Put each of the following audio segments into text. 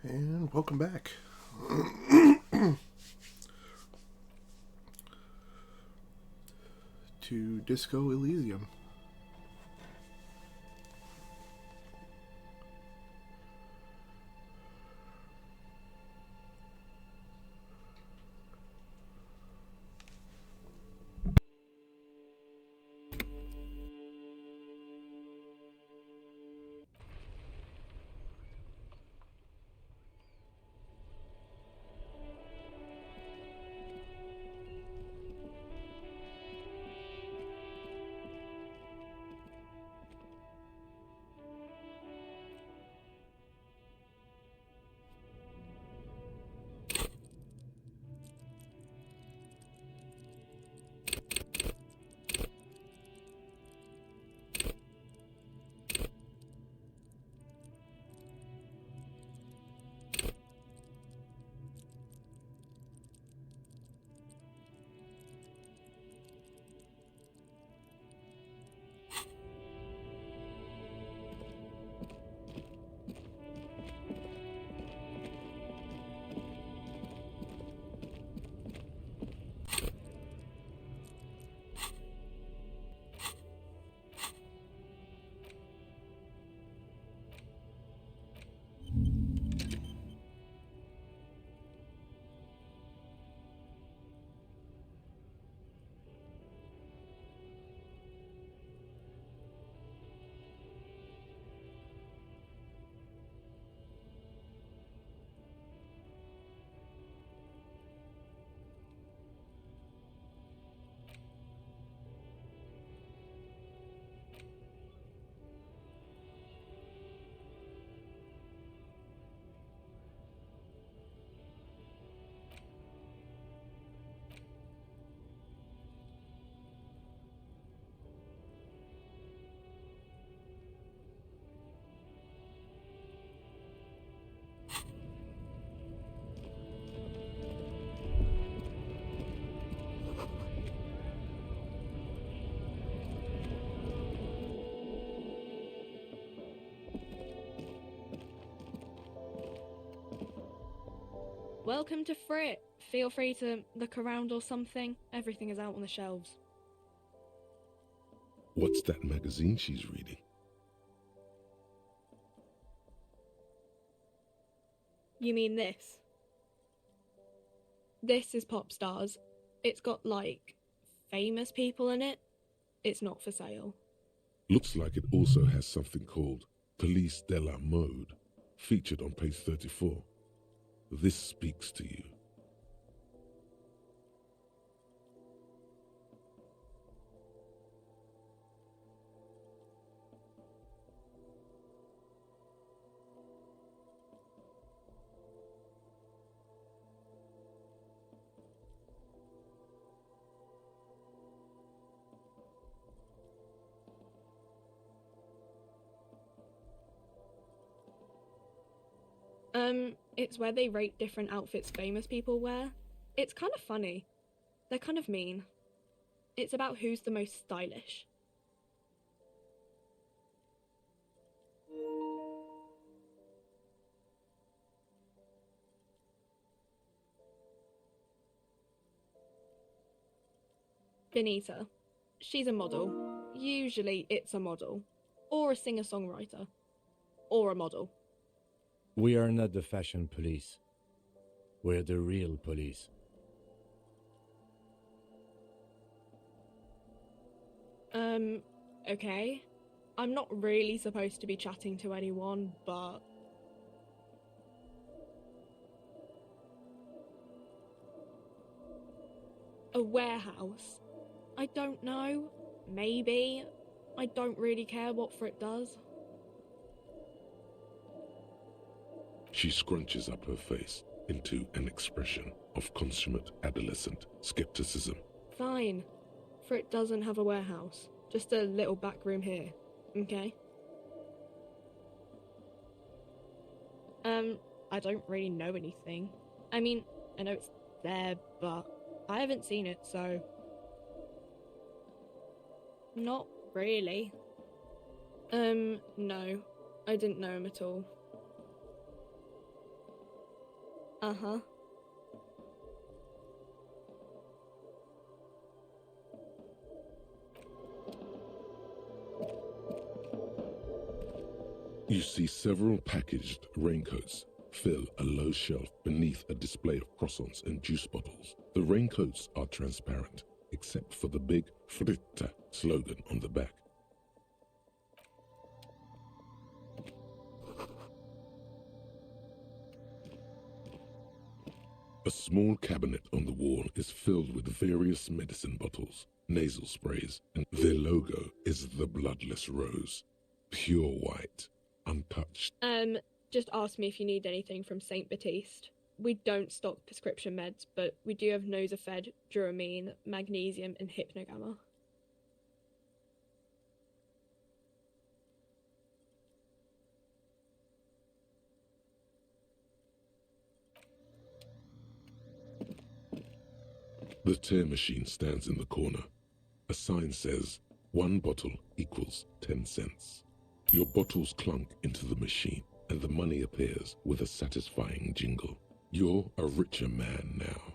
And welcome back to Disco Elysium. Welcome to Frit. Feel free to look around or something. Everything is out on the shelves. What's that magazine she's reading? You mean this? This is Pop Stars. It's got, famous people in it. It's not for sale. Looks like it also has something called Police de la Mode, featured on page 34. This speaks to you. It's where they rate different outfits famous people wear. It's kind of funny. They're kind of mean. It's about who's the most stylish. Benita. She's a model. Usually it's a model. Or a singer-songwriter. Or a model. We are not the fashion police. We're the real police. Okay. I'm not really supposed to be chatting to anyone, but... A warehouse? I don't know. Maybe. I don't really care what Frit does. She scrunches up her face into an expression of consummate adolescent skepticism. Fine. Frit doesn't have a warehouse. Just a little back room here. Okay? I don't really know anything. I mean, I know it's there, but I haven't seen it, so... Not really. No. I didn't know him at all. Uh-huh. You see several packaged raincoats fill a low shelf beneath a display of croissants and juice bottles. The raincoats are transparent, except for the big Fritta slogan on the back. A small cabinet on the wall is filled with various medicine bottles, nasal sprays, and their logo is the bloodless rose. Pure white, untouched. Just ask me if you need anything from St. Baptiste. We don't stock prescription meds, but we do have Nosafed, Duramine, magnesium, and Hypnogamma. The tear machine stands in the corner. A sign says, 1 bottle equals 10 cents. Your bottles clunk into the machine, and the money appears with a satisfying jingle. You're a richer man now.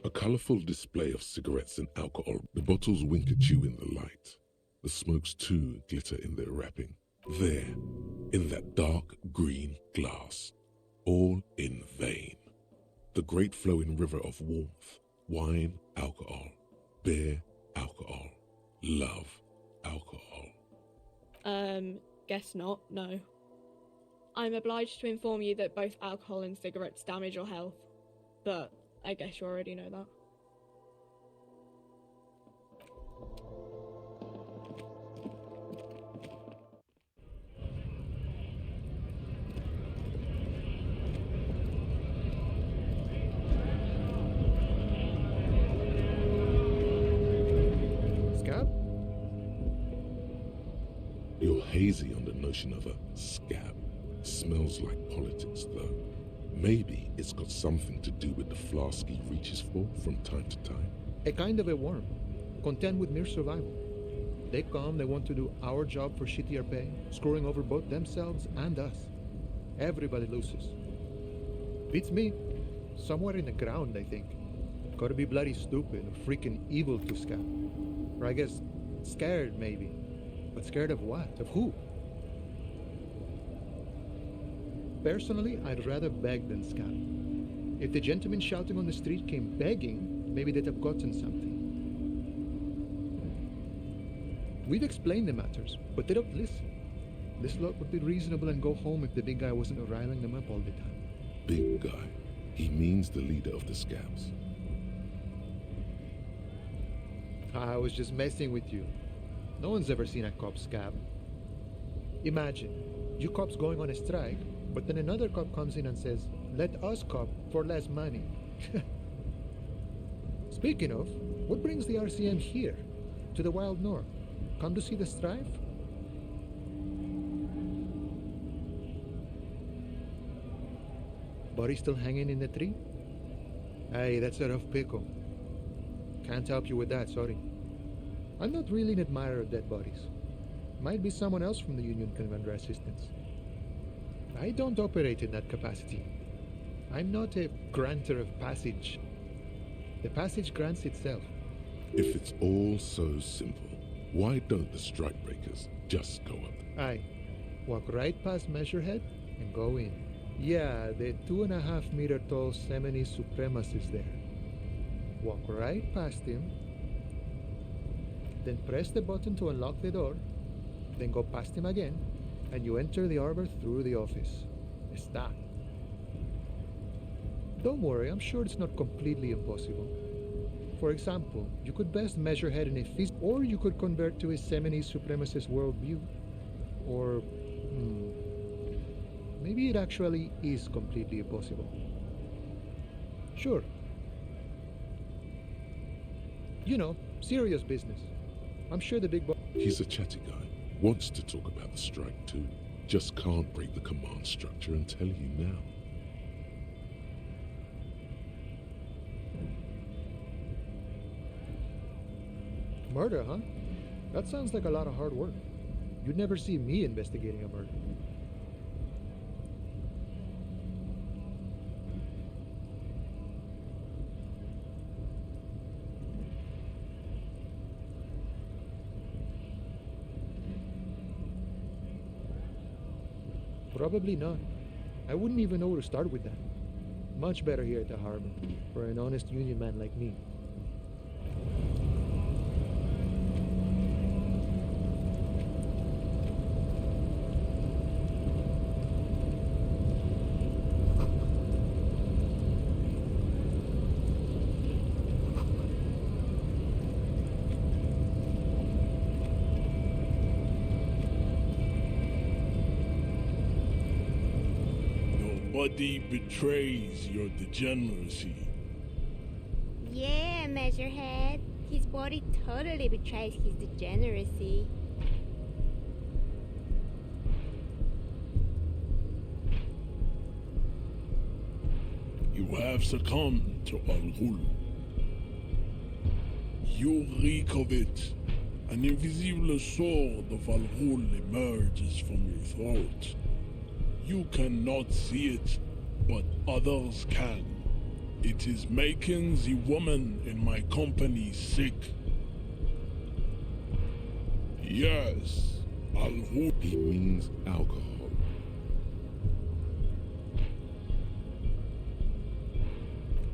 A colorful display of cigarettes and alcohol. The bottles wink at you in the light. The smokes too glitter in their wrapping. There, in that dark green glass, all in vain. The great flowing river of warmth, wine, alcohol, beer, alcohol, love, alcohol. Guess not, no. I'm obliged to inform you that both alcohol and cigarettes damage your health, but I guess you already know that. Scab? You're hazy on the notion of a scab. Smells like politics, though. Maybe it's got something to do with the flask he reaches for from time to time. A kind of a worm, content with mere survival. They come, they want to do our job for shittier pay, screwing over both themselves and us. Everybody loses. Beats me. Somewhere in the ground, I think. Gotta be bloody stupid or freaking evil to scab. Or I guess scared, maybe. But scared of what? Of who? Personally, I'd rather beg than scab. If the gentleman shouting on the street came begging, maybe they'd have gotten something. We've explained the matters, but they don't listen. This lot would be reasonable and go home if the big guy wasn't riling them up all the time. Big guy. He means the leader of the scabs. I was just messing with you. No one's ever seen a cop scab. Imagine, you cops going on a strike, but then another cop comes in and says, "Let us cop for less money." Speaking of, what brings the RCM here, to the wild north? Come to see the strife? Body still hanging in the tree? Hey, that's a rough pickle. Can't help you with that, sorry. I'm not really an admirer of dead bodies. Might be someone else from the Union can render assistance. I don't operate in that capacity. I'm not a granter of passage. The passage grants itself. If it's all so simple, why don't the strikebreakers just go up? Aye. Walk right past Measurehead and go in. Yeah, the 2.5 meter tall Semini Supremus is there. Walk right past him, then press the button to unlock the door, then go past him again, and you enter the arbor through the office. Está. Don't worry, I'm sure it's not completely impossible. For example, you could best Measurehead in a feast, or you could convert to a Semini Supremacist worldview. Or, maybe it actually is completely impossible. Sure. You know, serious business. I'm sure the big boss... He's a chatty guy. Wants to talk about the strike too. Just can't break the command structure and tell you now. Murder, huh? That sounds like a lot of hard work. You'd never see me investigating a murder. Probably not. I wouldn't even know where to start with that. Much better here at the harbor, for an honest union man like me. Nobody betrays your degeneracy. Yeah, Measurehead. His body totally betrays his degeneracy. You have succumbed to Al-Ghul. You reek of it. An invisible sword of Al-Ghul emerges from your throat. You cannot see it, but others can. It is making the woman in my company sick. Yes, Al-Ghul. He means alcohol.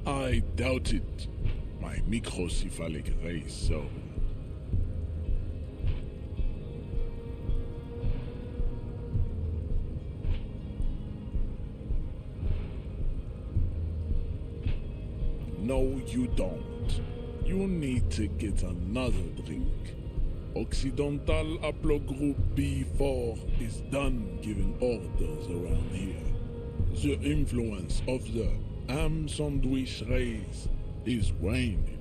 I doubt it. My microcephalic race, so. No, you don't. You need to get another drink. Occidental Haplogroup B4 is done giving orders around here. The influence of the ham sandwich race is waning.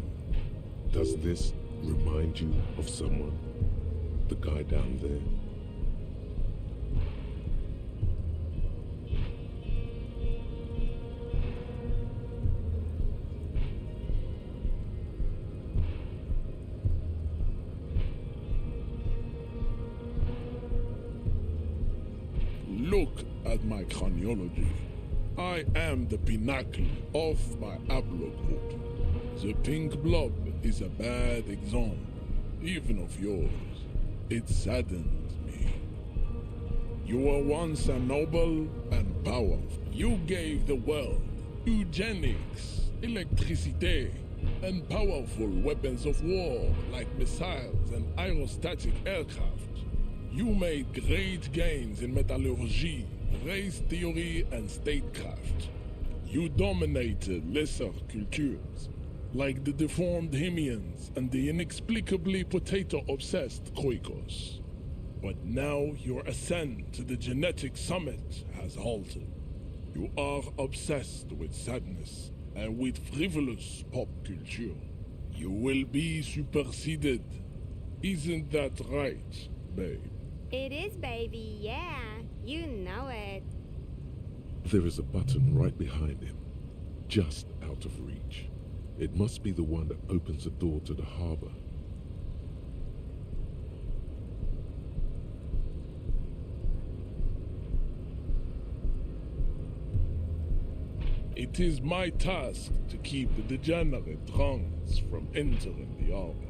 Does this remind you of someone? The guy down there? Look at my craniology. I am the pinnacle of my haplogroup. The pink blob is a bad example, even of yours. It saddens me. You were once a noble and powerful. You gave the world eugenics, electricity, and powerful weapons of war like missiles and aerostatic aircraft. You made great gains in metallurgy, race theory, and statecraft. You dominated lesser cultures, like the deformed Hemians and the inexplicably potato-obsessed Kroikos. But now your ascent to the genetic summit has halted. You are obsessed with sadness and with frivolous pop culture. You will be superseded. Isn't that right, babe? It is, baby, yeah. You know it. There is a button right behind him, just out of reach. It must be the one that opens the door to the harbor. It is my task to keep the degenerate drunks from entering the harbor.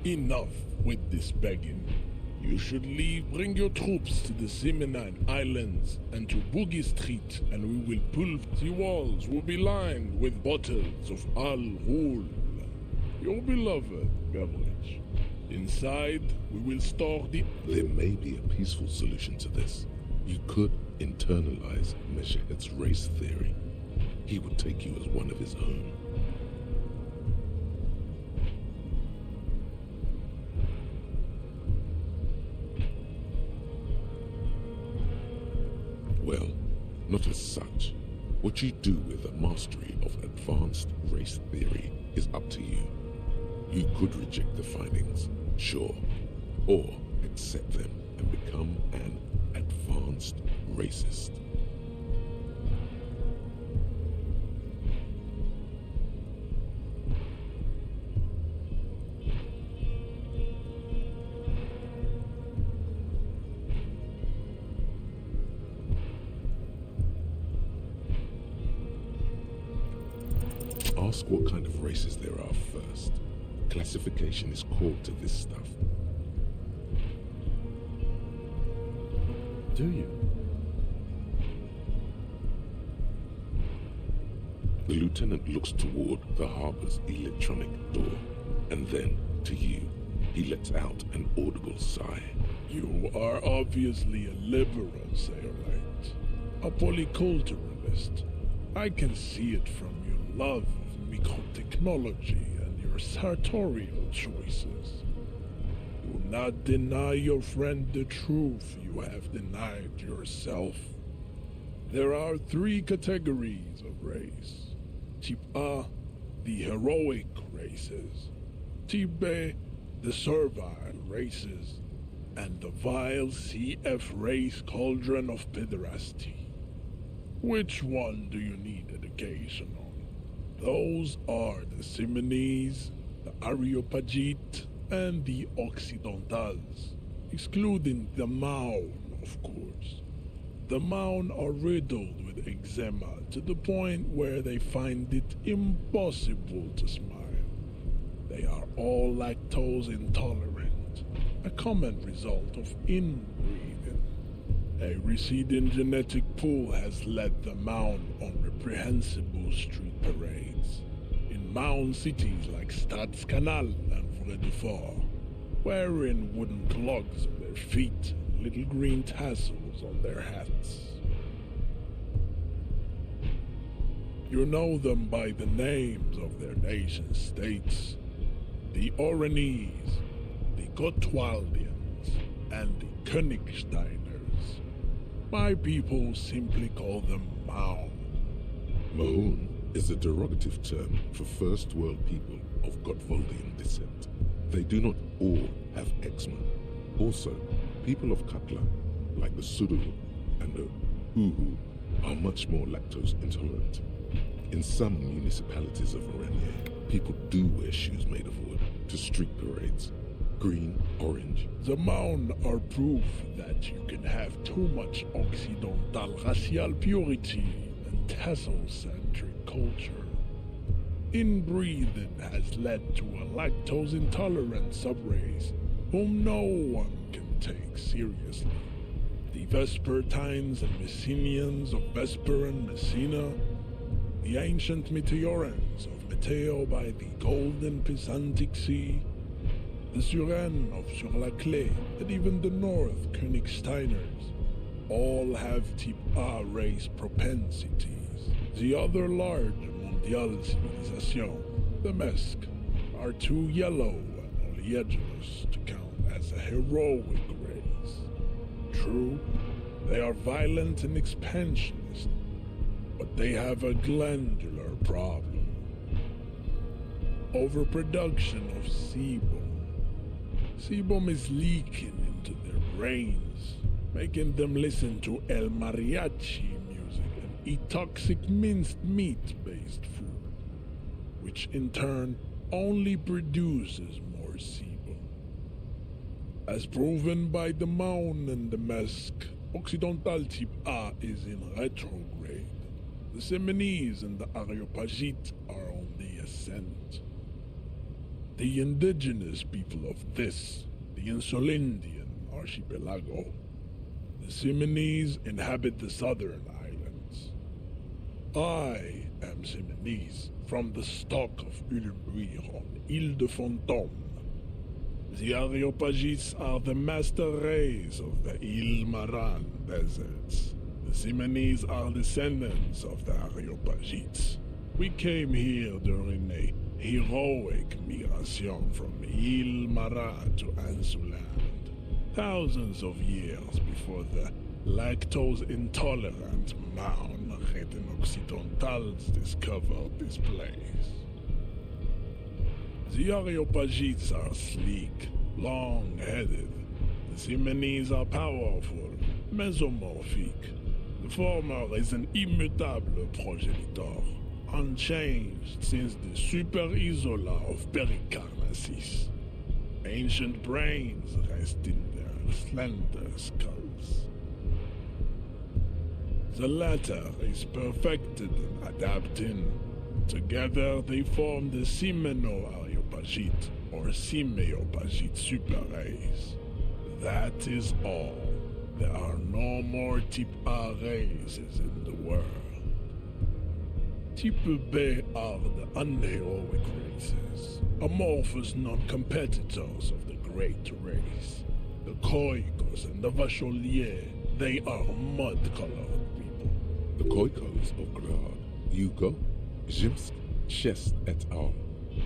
Enough with this begging. You should leave. Bring your troops to the Simonine Islands and to Boogie Street, and we will pull. The walls will be lined with bottles of Al Ghul, your beloved beverage. Inside, we will store the. There may be a peaceful solution to this. You could internalize Meshehet's race theory. He would take you as one of his own. Well, not as such. What you do with a mastery of advanced race theory is up to you. You could reject the findings, sure, or accept them and become an advanced racist. Ask what kind of races there are first. Classification is core to this stuff. Do you? The lieutenant looks toward the harbor's electronic door, and then, to you, he lets out an audible sigh. You are obviously a liberal, Sailorite. A polyculturalist. I can see it from your love of microtechnology and your sartorial choices. Do not deny your friend the truth you have denied yourself. There are 3 categories of race. Type A, the heroic races. Type B, the servile races. And the vile CF race cauldron of pederasty. Which one do you need education on? Those are the Simonese, the Areopagite, and the Occidentals, excluding the Maun, of course. The Maun are riddled with eczema to the point where they find it impossible to smile. They are all lactose intolerant, a common result of inbreeding. A receding genetic pool has led the Maun on reprehensible street parades in Maun cities like Stadskanal and Vredefort, wearing wooden clogs on their feet and little green tassels on their hats. You know them by the names of their nation states: the Oranese, the Gotwaldians, and the Königsteiners. My people simply call them Maun. Mahun is a derogative term for first world people of Gotwaldian descent. They do not all have eczema. Also, people of Katla, like the Suru and the Uhu, are much more lactose intolerant. In some municipalities of Oranje, people do wear shoes made of wood to street parades. Green, orange. The Maun are proof that you can have too much Occidental racial purity and tassel-centric culture. Inbreeding has led to a lactose-intolerant subrace whom no one can take seriously. The Vespertines and Messenians of Vesper and Messina, the ancient Meteorans of Meteo by the golden Pisantic Sea, the Suren of Sur-la-Clé, and even the North Königsteiners, all have type A race propensities. The other large Mondial civilization, the Mesk, are too yellow and oleaginous to count as a heroic race. True, they are violent and expansionist, but they have a glandular problem. Overproduction of sebum. Sebum is leaking into their brains, making them listen to El Mariachi music and eat toxic minced meat-based food, which in turn only produces more sebum. As proven by the Maun and the Mesk, Occidental type A is in retrograde. The Simonese and the Areopagite are on the ascent. The indigenous people of this, the Insulindian archipelago. The Simonese inhabit the southern islands. I am Simonese, from the stock of Ulmuir on Ile de Fantôme. The Areopagites are the master race of the Ile Maran deserts. The Simonese are descendants of the Areopagites. We came here during a heroic migration from Ile Marat to Ansuland, thousands of years before the lactose-intolerant Maun Occidentals discovered this place. The Areopagites are sleek, long-headed. The Simonese are powerful, mesomorphic. The former is an immutable progenitor, unchanged since the Super Isola of Pericarnassus. Ancient brains rest in their slender skulls. The latter is perfected in adapting. Together they form the Simeno-Areopagite or Simeopagite superrace. That is all. There are no more Type A races in the world. Type B are the unheroic races, amorphous non-competitors of the great race. The Khoikos and the Vacholiers, they are mud-colored people. The Khoikos of Grad, Hugo, Zimsk, Chest et al.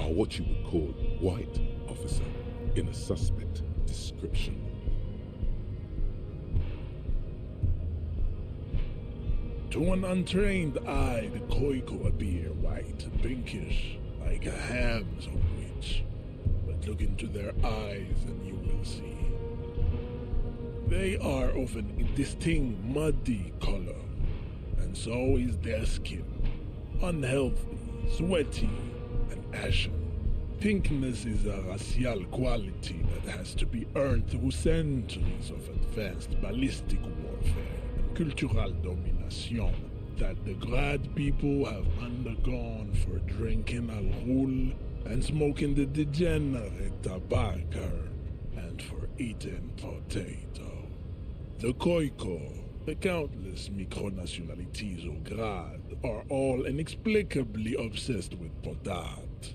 Are what you would call white officer in a suspect description. To an untrained eye, the Khoiko appear white and pinkish, like a ham sandwich. But look into their eyes and you will see. They are of an indistinct muddy color, and so is their skin. Unhealthy, sweaty, and ashen. Pinkness is a racial quality that has to be earned through centuries of advanced ballistic warfare and cultural domination that the Grad people have undergone for drinking alcohol and smoking the degenerate tobacco and for eating potato. The Khoiko, the countless micronationalities of Grad, are all inexplicably obsessed with potat.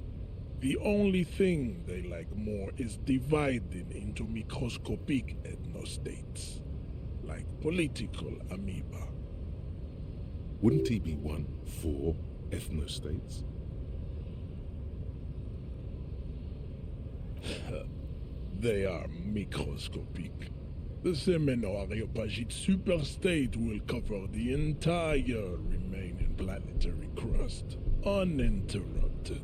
The only thing they like more is dividing into microscopic ethnostates, like political amoeba. Wouldn't he be one for ethnostates? They are microscopic. The Semeno-Areopagite superstate will cover the entire remaining planetary crust, uninterrupted.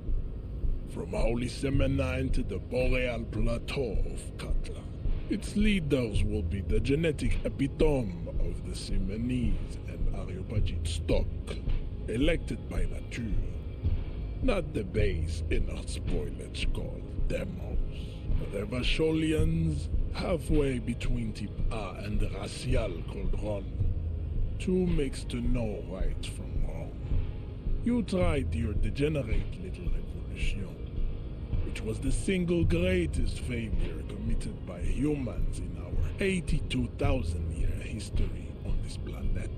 From Holy Semenine to the Boreal Plateau of Katla. Its leaders will be the genetic epitome of the Simonese and Areopagite stock, elected by nature, not the base inner spoilage called demos. The Vacholians, halfway between Type A and the racial cauldron. Two makes to know right from wrong. You tried your degenerate little revolution, which was the single greatest failure committed by humans in our 82,000-year history on this planet.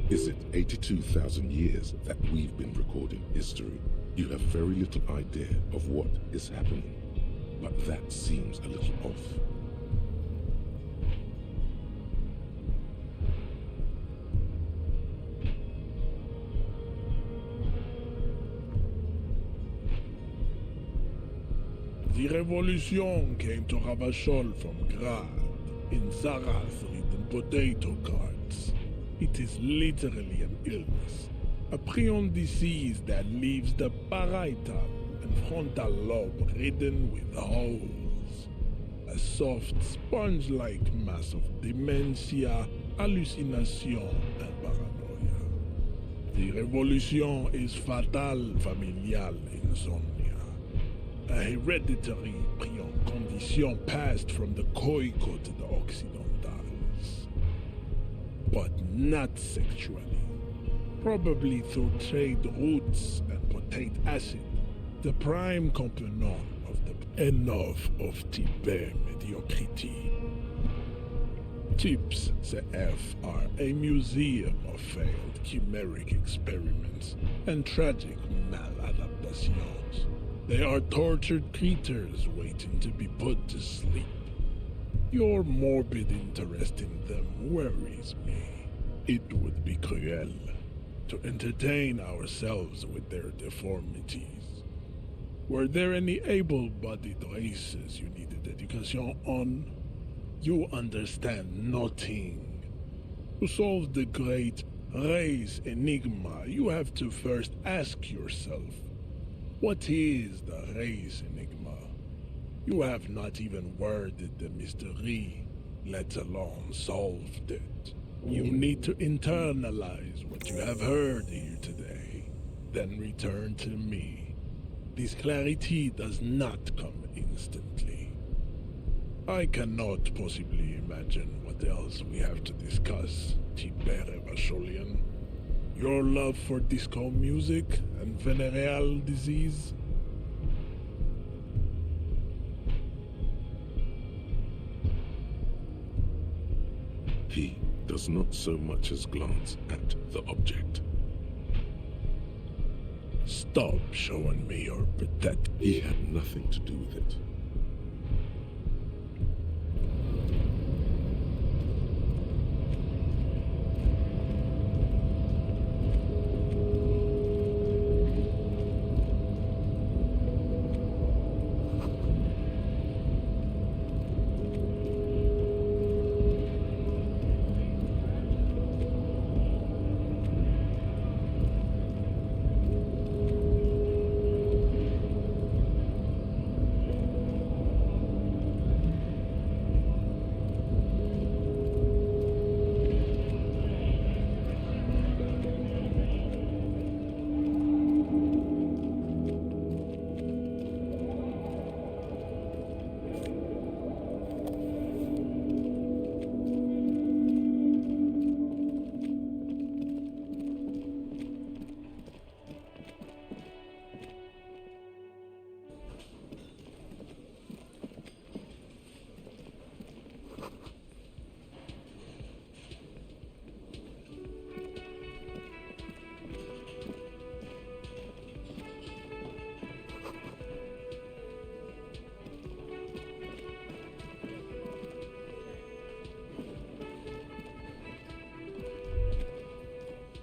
Is it 82,000 years that we've been recording history? You have very little idea of what is happening, but that seems a little off. The revolution came to Ravachol from Grad, in Zaras ridden potato carts. It is literally an illness, a prion disease that leaves the parietal and frontal lobe ridden with holes. A soft, sponge-like mass of dementia, hallucination, and paranoia. The revolution is fatal familial insomnia. A hereditary prion condition passed from the Khoiko to the Occidentals. But not sexually. Probably through trade routes and potate acid, the prime component of the enough of Type mediocrity. Types CF are a museum of failed chimeric experiments and tragic maladaptations. They are tortured creatures waiting to be put to sleep. Your morbid interest in them worries me. It would be cruel to entertain ourselves with their deformities. Were there any able-bodied races you needed education on? You understand nothing. To solve the great race enigma, you have to first ask yourself, what is the race enigma? You have not even worded the mystery, let alone solved it. You need to internalize what you have heard here today, then return to me. This clarity does not come instantly. I cannot possibly imagine what else we have to discuss, Tibere Vasholian. Your love for disco music and venereal disease? He does not so much as glance at the object. Stop showing me your pathetic. He had nothing to do with it.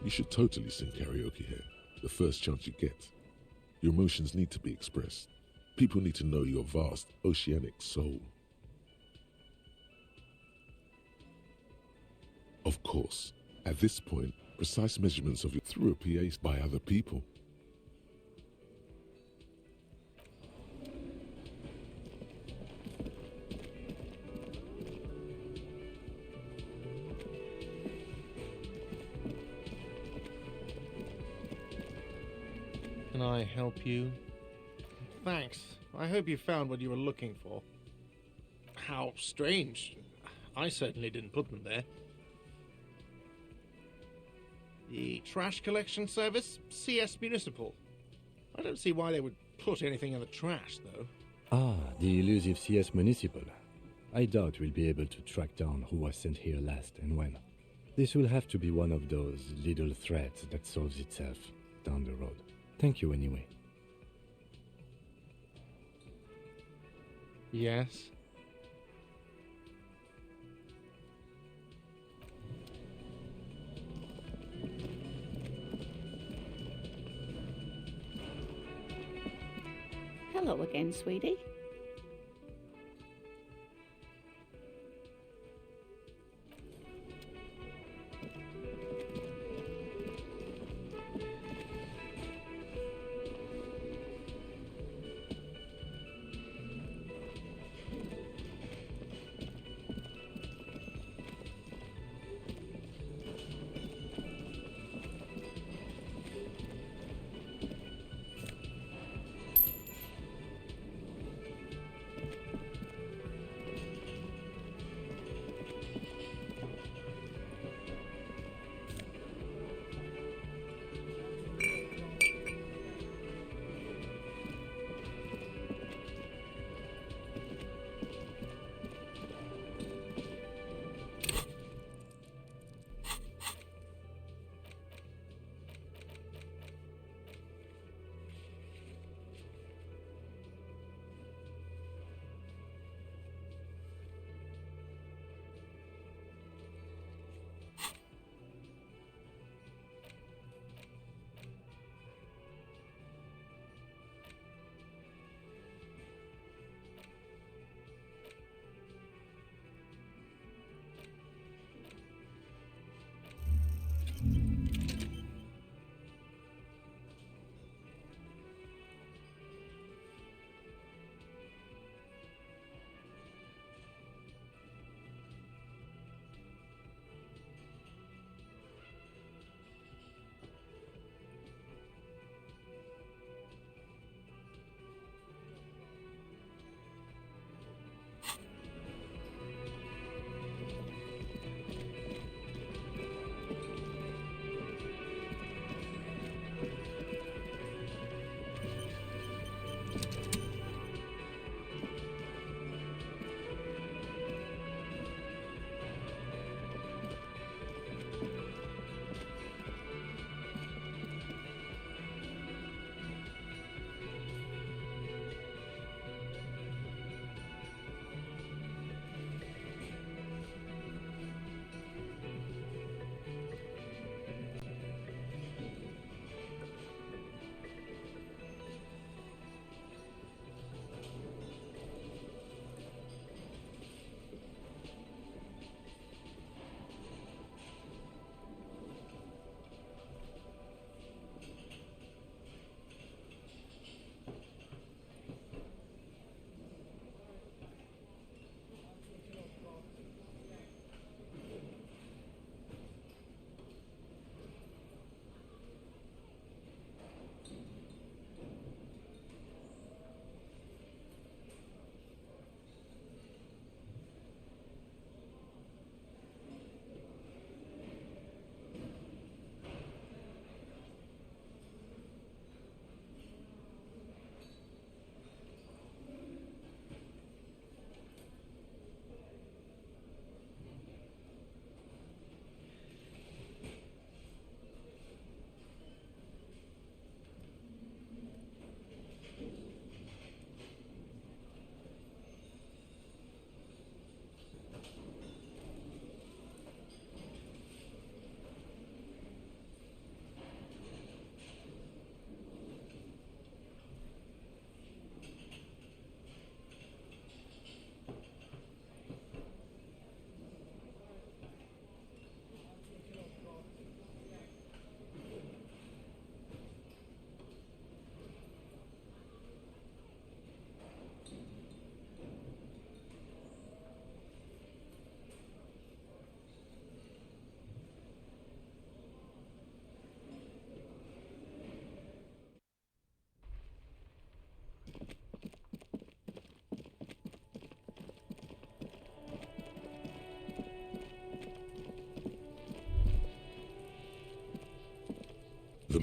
You should totally sing karaoke here, the first chance you get. Your emotions need to be expressed. People need to know your vast, oceanic soul. Of course, at this point, precise measurements of you through a PA by other people. Can I help you? Thanks. I hope you found what you were looking for. How strange. I certainly didn't put them there. The trash collection service? CS Municipal. I don't see why they would put anything in the trash, though. Ah, the elusive CS Municipal. I doubt we'll be able to track down who was sent here last and when. This will have to be one of those little threads that solves itself down the road. Thank you anyway. Yes. Hello again, sweetie.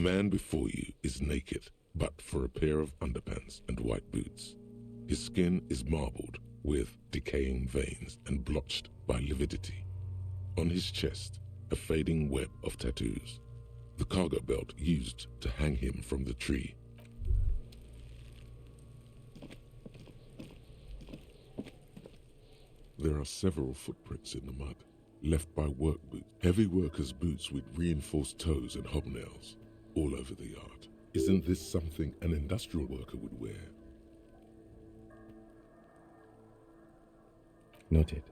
man before you is naked, but for a pair of underpants and white boots. His skin is marbled with decaying veins and blotched by lividity. On his chest, a fading web of tattoos, the cargo belt used to hang him from the tree. There are several footprints in the mud, left by work boots, heavy workers' boots with reinforced toes and hobnails, all over the yard. Isn't this something an industrial worker would wear? Noted.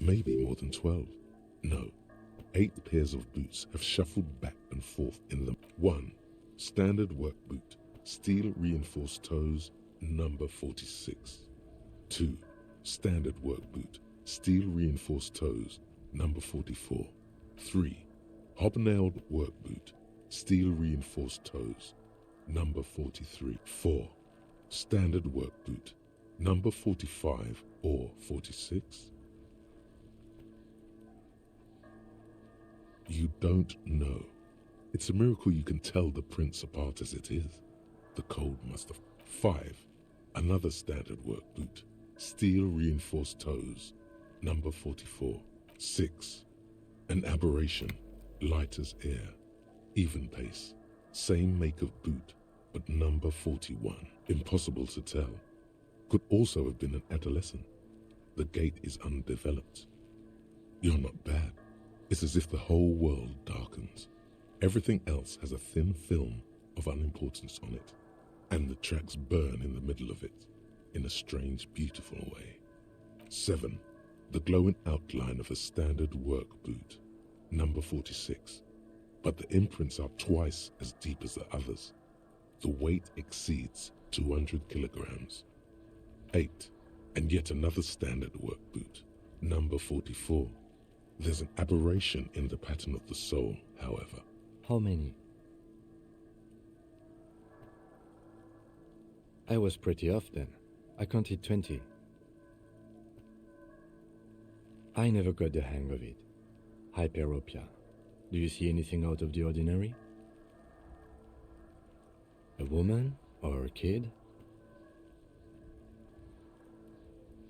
Maybe more than 12. No, 8 pairs of boots have shuffled back and forth in them. 1. Standard work boot, steel reinforced toes, number 46. 2. Standard work boot, steel reinforced toes, number 44. 3. Hobnailed work boot, steel reinforced toes, number 43. 4. Standard work boot, number 45 or 46. You don't know. It's a miracle you can tell the prints apart as it is. The cold must have. 5. Another standard work boot, steel reinforced toes, number 44. 6. An aberration, light as air, even pace, same make of boot, but number 41. Impossible to tell. Could also have been an adolescent. The gait is undeveloped. You're not bad. It's as if the whole world darkens. Everything else has a thin film of unimportance on it, and the tracks burn in the middle of it, in a strange, beautiful way. 7. The glowing outline of a standard work boot, number 46. But the imprints are twice as deep as the others. The weight exceeds 200 kilograms. 8. And yet another standard work boot, number 44. There's an aberration in the pattern of the sole, however. How many? I was pretty off then. I counted 20. I never got the hang of it. Hyperopia. Do you see anything out of the ordinary? A woman or a kid?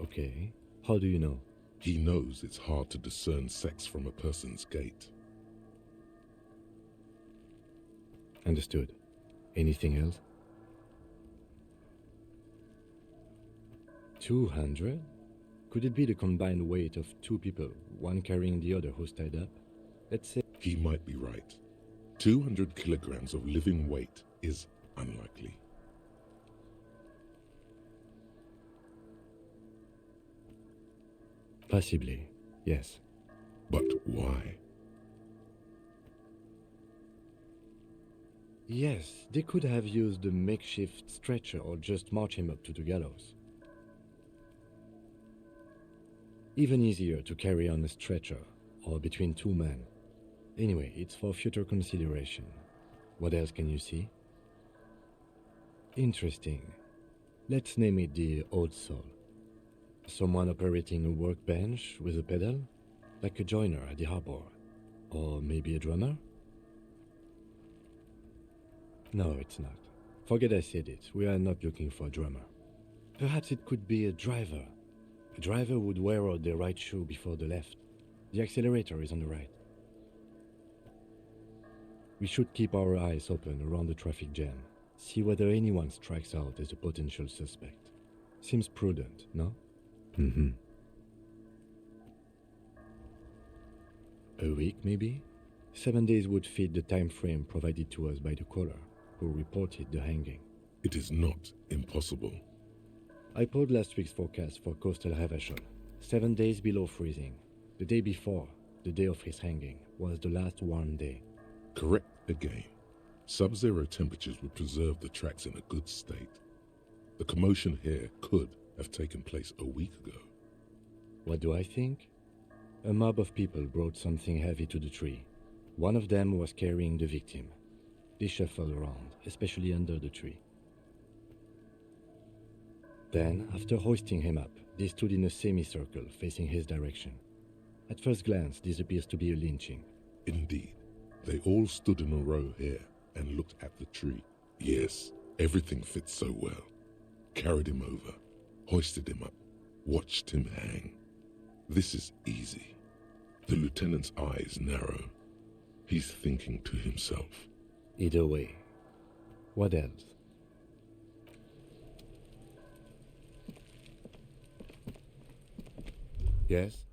Okay. How do you know? He knows it's hard to discern sex from a person's gait. Understood. Anything else? 200? Could it be the combined weight of 2 people, one carrying the other who's tied up? Let's say... He might be right. 200 kilograms of living weight is unlikely. Possibly, yes. But why? Yes, they could have used a makeshift stretcher or just march him up to the gallows. Even easier to carry on a stretcher, or between 2 men. Anyway, it's for future consideration. What else can you see? Interesting. Let's name it the old soul. Someone operating a workbench with a pedal, like a joiner at the harbor. Or maybe a drummer? No, it's not. Forget I said it. We are not looking for a drummer. Perhaps it could be a driver. A driver would wear out the right shoe before the left. The accelerator is on the right. We should keep our eyes open around the traffic jam. See whether anyone strikes out as a potential suspect. Seems prudent, no? Mm-hmm. A week, maybe? 7 days would fit the time frame provided to us by the caller, who reported the hanging. It is not impossible. I pulled last week's forecast for coastal Havashon. 7 days below freezing. The day before, the day of his hanging, was the last warm day. Correct again. Sub-zero temperatures would preserve the tracks in a good state. The commotion here could have taken place a week ago. What do I think? A mob of people brought something heavy to the tree. One of them was carrying the victim. They shuffled around, especially under the tree. Then, after hoisting him up, they stood in a semicircle facing his direction. At first glance, this appears to be a lynching. Indeed. They all stood in a row here and looked at the tree. Yes, everything fits so well. Carried him over, hoisted him up, watched him hang. This is easy. The lieutenant's eyes narrow. He's thinking to himself. Either way. What else? Yes?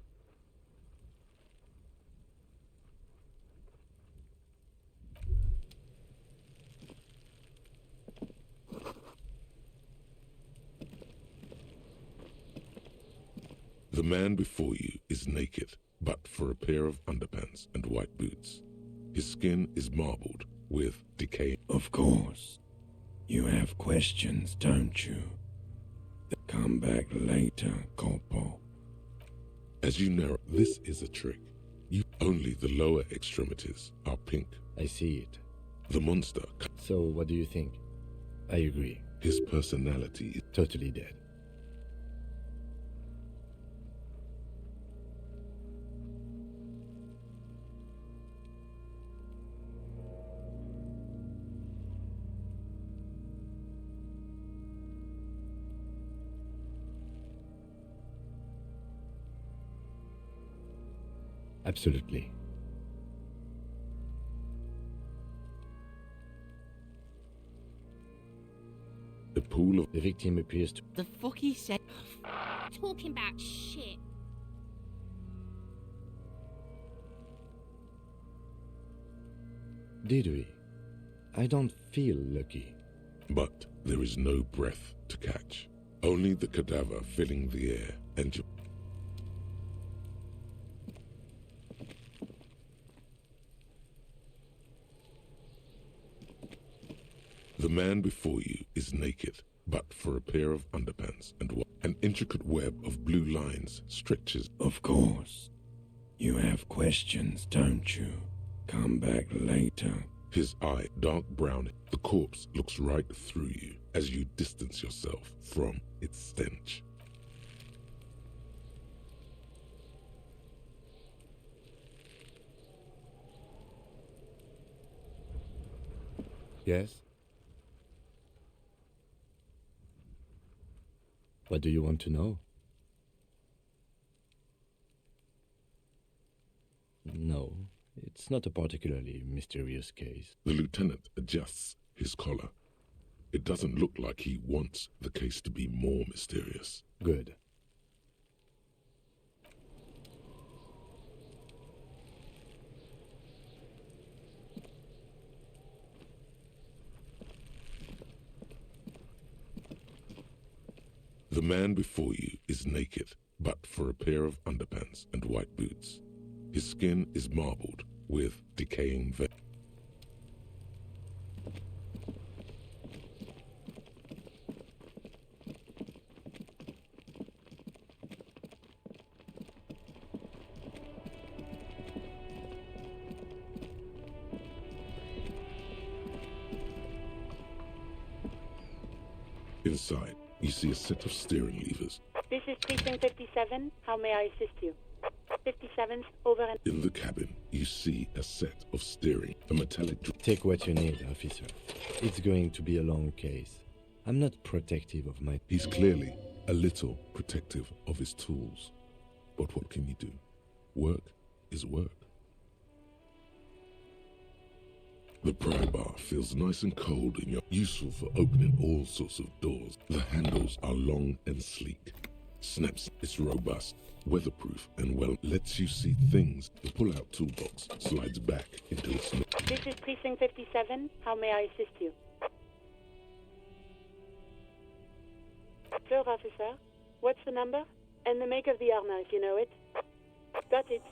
The man before you is naked, but for a pair of underpants and white boots. His skin is marbled with decay. Of course. You have questions, don't you? Come back later, Corporal. As you narrow, this is a trick. Only the lower extremities are pink. I see it. The monster, So, what do you think? I agree. his personality is Totally dead. Absolutely. a pool of The victim appears to... The fuck he said? Talking about shit. Did we? I don't feel lucky. but there is no breath to catch. Only the cadaver filling the air and the man before you is naked, but for a pair of underpants and an intricate web of blue lines stretches. Of course. You have questions, don't you? Come back later. His eye dark brown. The corpse looks right through you as you distance yourself from its stench. Yes? What do you want to know? No, it's not a particularly mysterious case. The lieutenant adjusts his collar. It doesn't look like he wants the case to be more mysterious. Good. The man before you is naked, but for a pair of underpants and white boots. His skin is marbled with decaying veins. Inside, you see a set of steering levers. This is Precinct 57. How may I assist you? 57th, over and... In the cabin, you see a set of steering, a metallic... Take what you need, officer. It's going to be a long case. I'm not protective of my... He's clearly a little protective of his tools. But what can you do? Work is work. The pry bar feels nice and cold and you're useful for opening all sorts of doors. The handles are long and sleek. Snaps, it's robust, weatherproof, and well, lets you see things. The pull-out toolbox slides back into its... This is Precinct 57. How may I assist you? Sir, officer. What's the number? And the make of the armor, if you know it. Got it.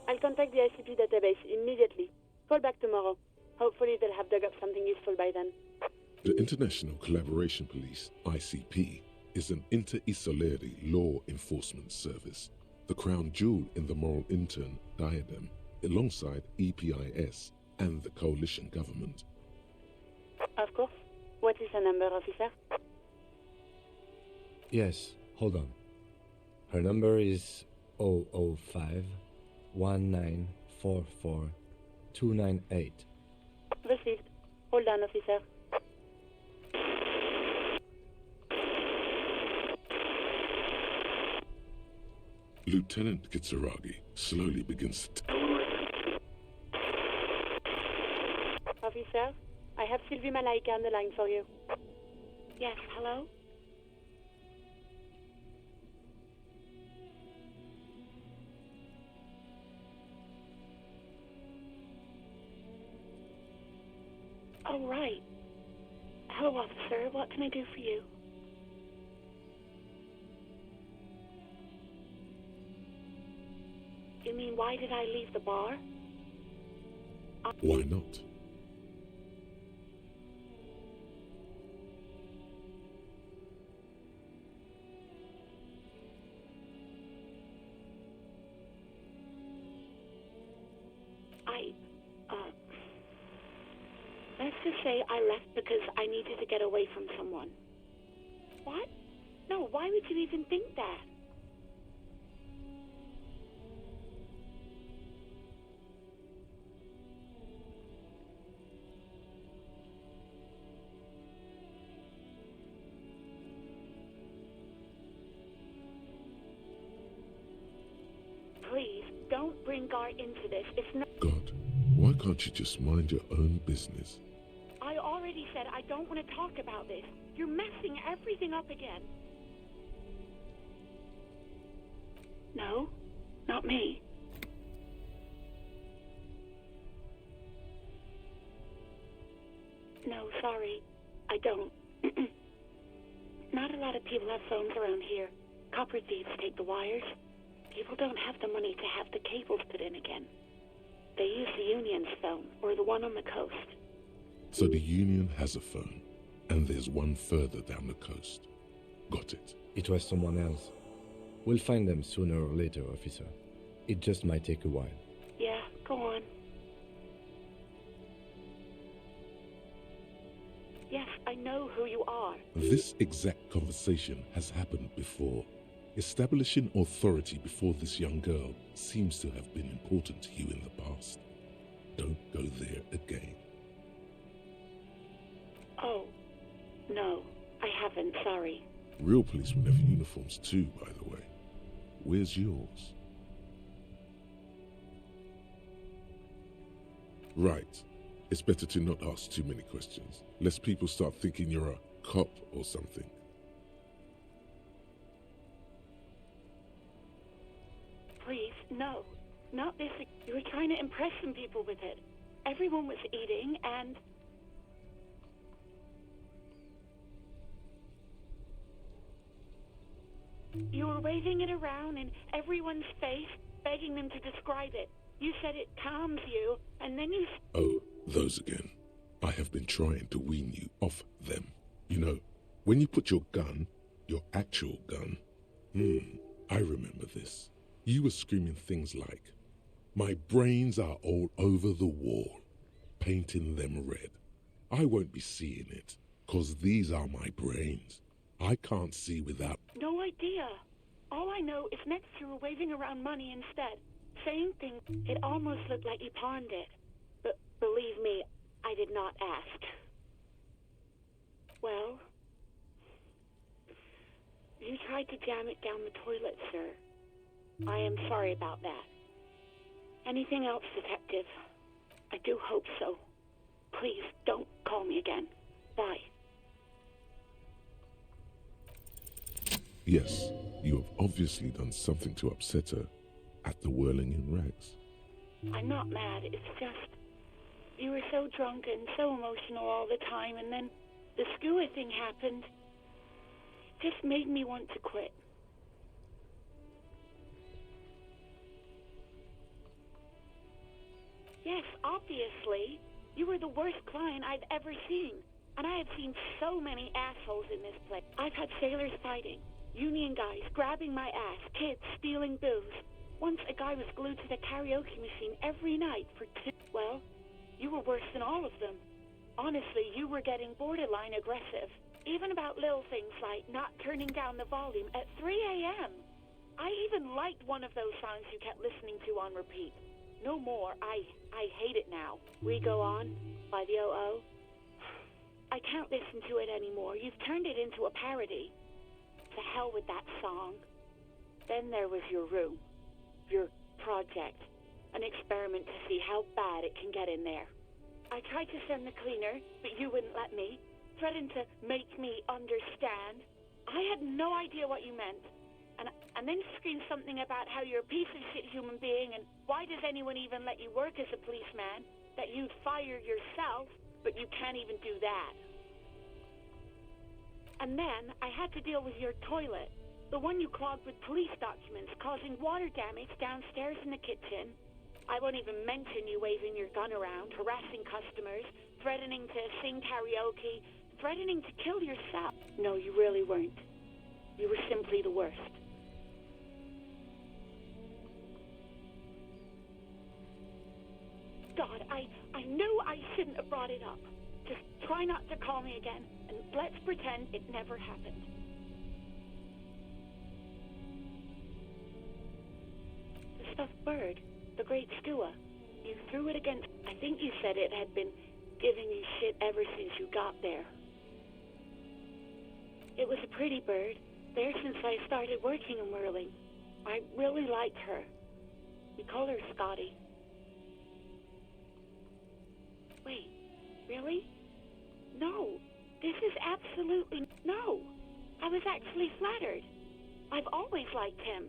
I'll contact the ICP database immediately. Call back tomorrow. Hopefully they'll have dug up something useful by then. The International Collaboration Police, ICP, is an inter-Isolari law enforcement service, the crown jewel in the moral intern diadem, alongside EPIS and the coalition government. Of course. What is the number, officer? Yes, hold on. Her number is 005 1944298. Received. Hold on, officer. Lieutenant Kitsuragi slowly begins to... Officer, I have Sylvie Malaika on the line for you. Yes, hello? Oh, right. Hello, officer. What can I do for you? You mean, why did I leave the bar? Why not? Let's just say I left because I needed to get away from someone. What? No, why would you even think that? Please, don't bring Gar into this. It's not... God, why can't you just mind your own business? I already said I don't want to talk about this. You're messing everything up again. No, not me. No, sorry. I don't. Not a lot of people have phones around here. Copper thieves take the wires. People don't have the money to have the cables put in again. They use the Union's phone, or the one on the coast. So the Union has a phone, and there's one further down the coast. Got it. It was someone else. We'll find them sooner or later, officer. It just might take a while. Yeah, go on. Yes, I know who you are. This exact conversation has happened before. Establishing authority before this young girl seems to have been important to you in the past. Don't go there again. Oh, no, I haven't, sorry. Real policemen have uniforms too, by the way. Where's yours? Right. It's better to not ask too many questions, lest people start thinking you're a cop or something. Please, no. Not this. You were trying to impress some people with it. Everyone was eating, and... You were waving it around in everyone's face, begging them to describe it. You said it calms you, and then you... Oh, those again. I have been trying to wean you off them. You know, when you put your gun, your actual gun... I remember this. You were screaming things like, "My brains are all over the wall," painting them red. I won't be seeing it, 'cause these are my brains. I can't see without... No idea. All I know is next you were waving around money instead. Same thing. It almost looked like you pawned it. But believe me, I did not ask. Well, you tried to jam it down the toilet, sir. I am sorry about that. Anything else, Detective? I do hope so. Please, don't call me again. Bye. Yes, you have obviously done something to upset her at the Whirling in Rags. I'm not mad, it's just... You were so drunk and so emotional all the time, and then the skewer thing happened. It just made me want to quit. Yes, obviously. You were the worst client I've ever seen. And I have seen so many assholes in this place. I've had sailors fighting, union guys grabbing my ass, kids stealing booze. Once a guy was glued to the karaoke machine every night for 2... Well, you were worse than all of them. Honestly, you were getting borderline aggressive. Even about little things like not turning down the volume at 3 a.m. I even liked one of those songs you kept listening to on repeat. No more. I hate it now. We Go On by the O.O. I can't listen to it anymore. You've turned it into a parody. To hell with that song. Then there was your room. Your project. An experiment to see how bad it can get in there. I tried to send the cleaner, but you wouldn't let me. Threatened to make me understand. I had no idea what you meant. And then screamed something about how you're a piece of shit human being and why does anyone even let you work as a policeman? That you'd fire yourself, but you can't even do that. And then I had to deal with your toilet. The one you clogged with police documents, causing water damage downstairs in the kitchen. I won't even mention you waving your gun around, harassing customers, threatening to sing karaoke, threatening to kill yourself. No, you really weren't. You were simply the worst. God, I knew I shouldn't have brought it up. Just try not to call me again, and let's pretend it never happened. The stuffed bird, the great skua, you threw it against... I think you said it had been giving you shit ever since you got there. It was a pretty bird, there since I started working in whirling. I really liked her. We call her Scotty. Wait, really? No, this is absolutely... No, I was actually flattered. I've always liked him.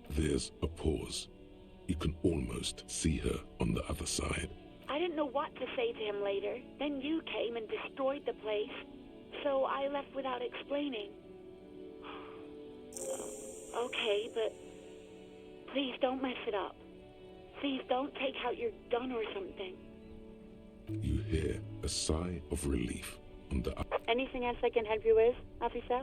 There's a pause. You can almost see her on the other side. I didn't know what to say to him later. Then you came and destroyed the place. So I left without explaining. Okay, but please don't mess it up. Please don't take out your gun or something. You hear a sigh of relief on the other. Anything else I can help you with, officer?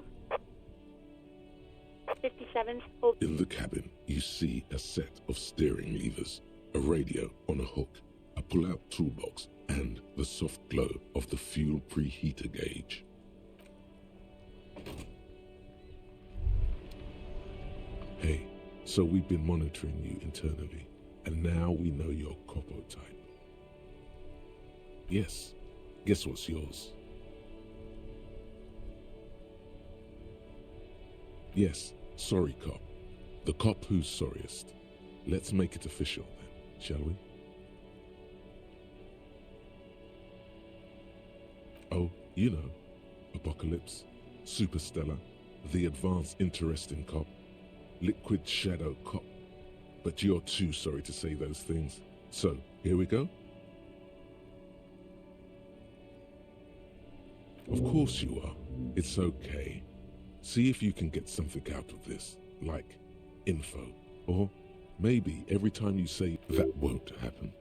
57's over. In the cabin, you see a set of steering levers, a radio on a hook, a pull-out toolbox, and the soft glow of the fuel preheater gauge. Hey, so we've been monitoring you internally, and now we know your Copo type. Yes, guess what's yours? Yes, sorry cop. The cop who's sorriest. Let's make it official then, shall we? Oh, you know, Apocalypse, Superstellar, the advanced interesting cop, Liquid Shadow cop. But you're too sorry to say those things. So, here we go? Of course you are. It's okay. See if you can get something out of this, like info. Or maybe every time you say that won't happen.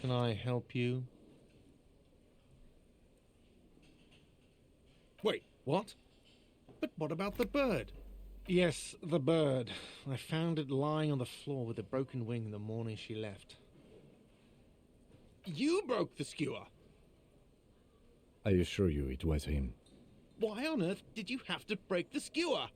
Can I help you? Wait, what? But what about the bird? Yes, the bird. I found it lying on the floor with a broken wing the morning she left. You broke the skewer! I assure you it was him. Why on earth did you have to break the skewer?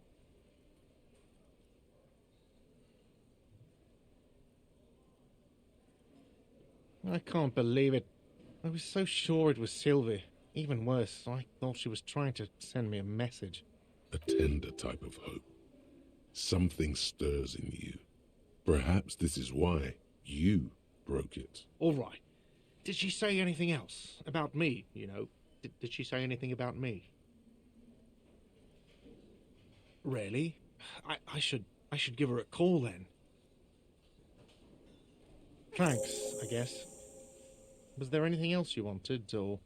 I can't believe it. I was so sure it was Sylvie. Even worse, I thought she was trying to send me a message. A tender type of hope. Something stirs in you. Perhaps this is why you broke it. All right. Did she say anything else? About me, you know? Did she say anything about me? Really? I should give her a call then. Thanks, I guess. Was there anything else you wanted, or...?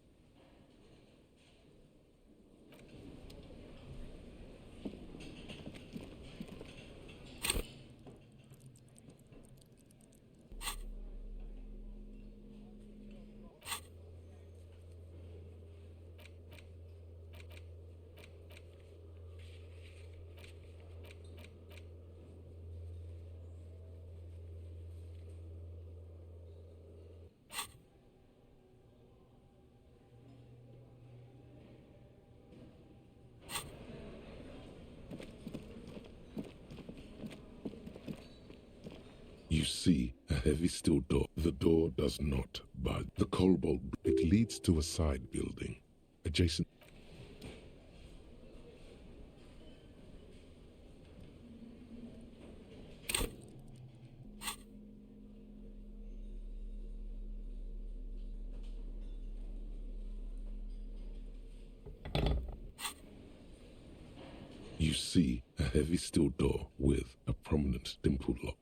see a heavy steel door. The door does not budge. The cobalt, it leads to a side building. Adjacent. You see a heavy steel door with a prominent dimpled lock.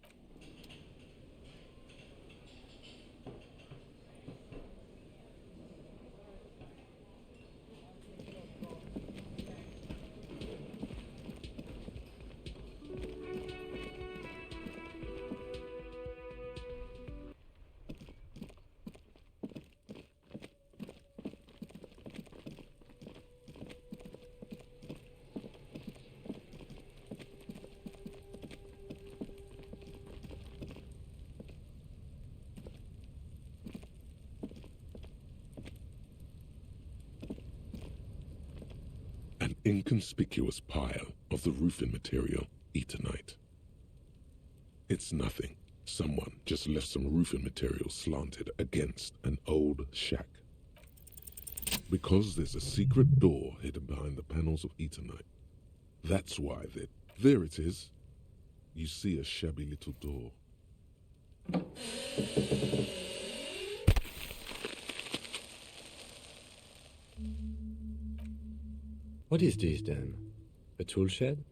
An inconspicuous pile of the roofing material, Eternite. It's nothing. Someone just left some roofing material slanted against an old shack. Because there's a secret door hidden behind the panels of Eternite. That's why there it is. You see a shabby little door. What is this then? A tool shed?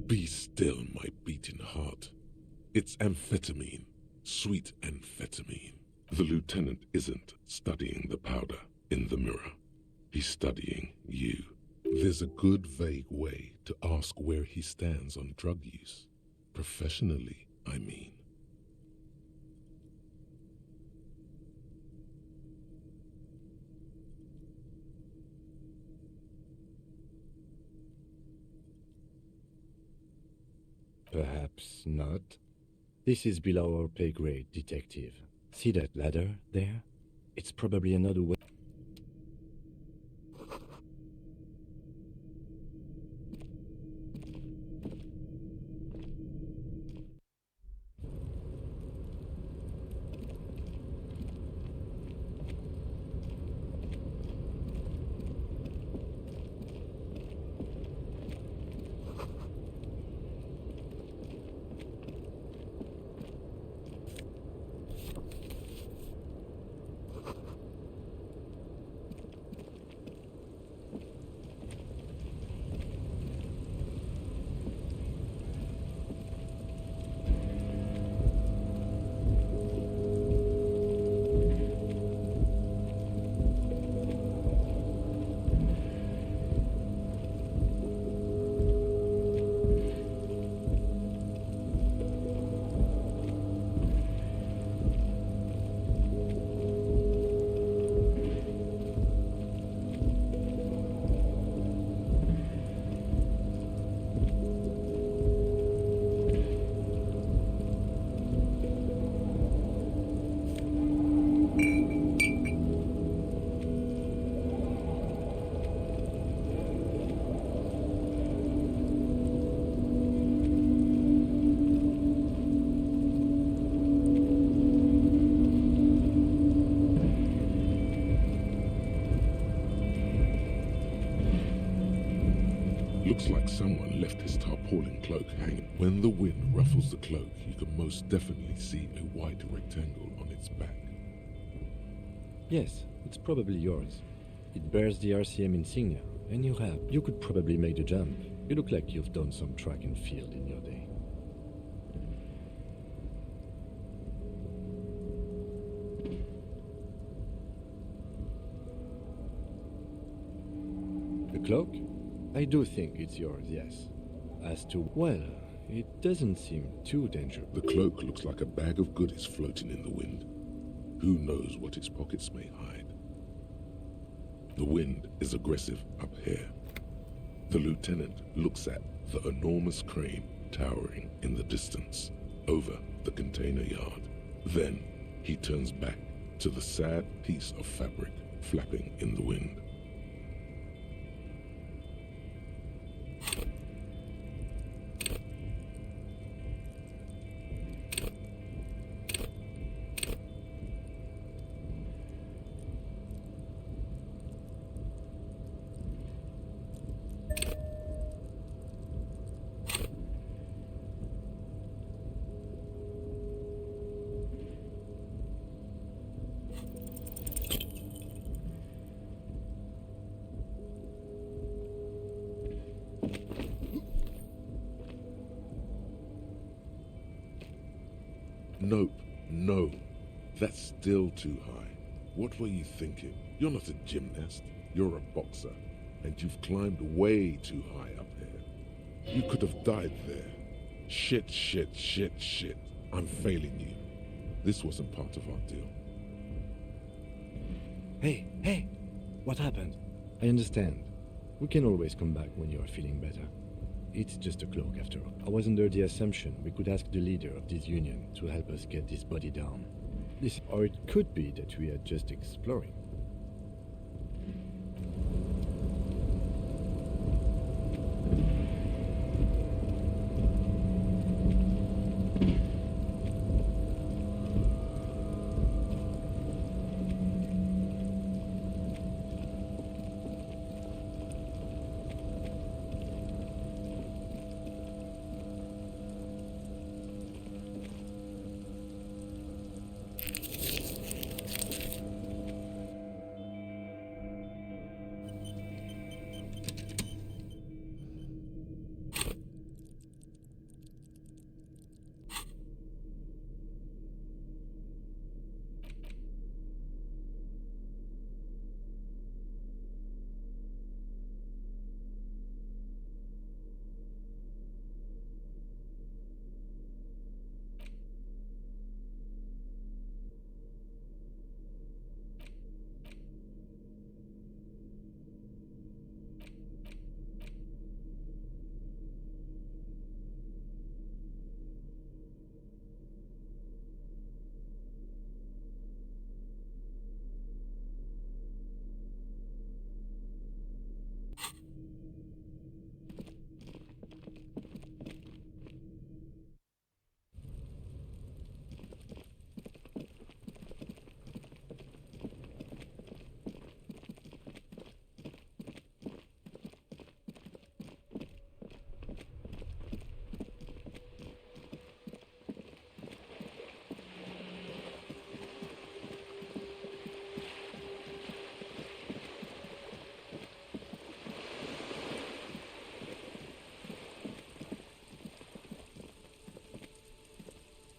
Be still, my beating heart. It's amphetamine, sweet amphetamine. The lieutenant isn't studying the powder in the mirror. He's studying you. There's a good vague way to ask where he stands on drug use. Professionally, I mean. Perhaps not. This is below our pay grade, detective. See that ladder there? It's probably another way. Looks like someone left his tarpaulin cloak hanging. When the wind ruffles the cloak, you can most definitely see a white rectangle on its back. Yes, it's probably yours. It bears the RCM insignia, and you could probably make the jump. You look like you've done some track and field in your day. cloak? I do think it's yours, yes. As to, well, it doesn't seem too dangerous. The cloak looks like a bag of goodies floating in the wind. Who knows what its pockets may hide? The wind is aggressive up here. The lieutenant looks at the enormous crane towering in the distance over the container yard. Then he turns back to the sad piece of fabric flapping in the wind. Nope, no, that's still too high. What were you thinking? You're not a gymnast, you're a boxer, and you've climbed way too high up here. You could have died there. Shit. I'm failing you. This wasn't part of our deal. Hey, what happened? I understand. We can always come back when you are feeling better. It's just a cloak after all. I was under the assumption we could ask the leader of this union to help us get this body down. Or it could be that we are just exploring.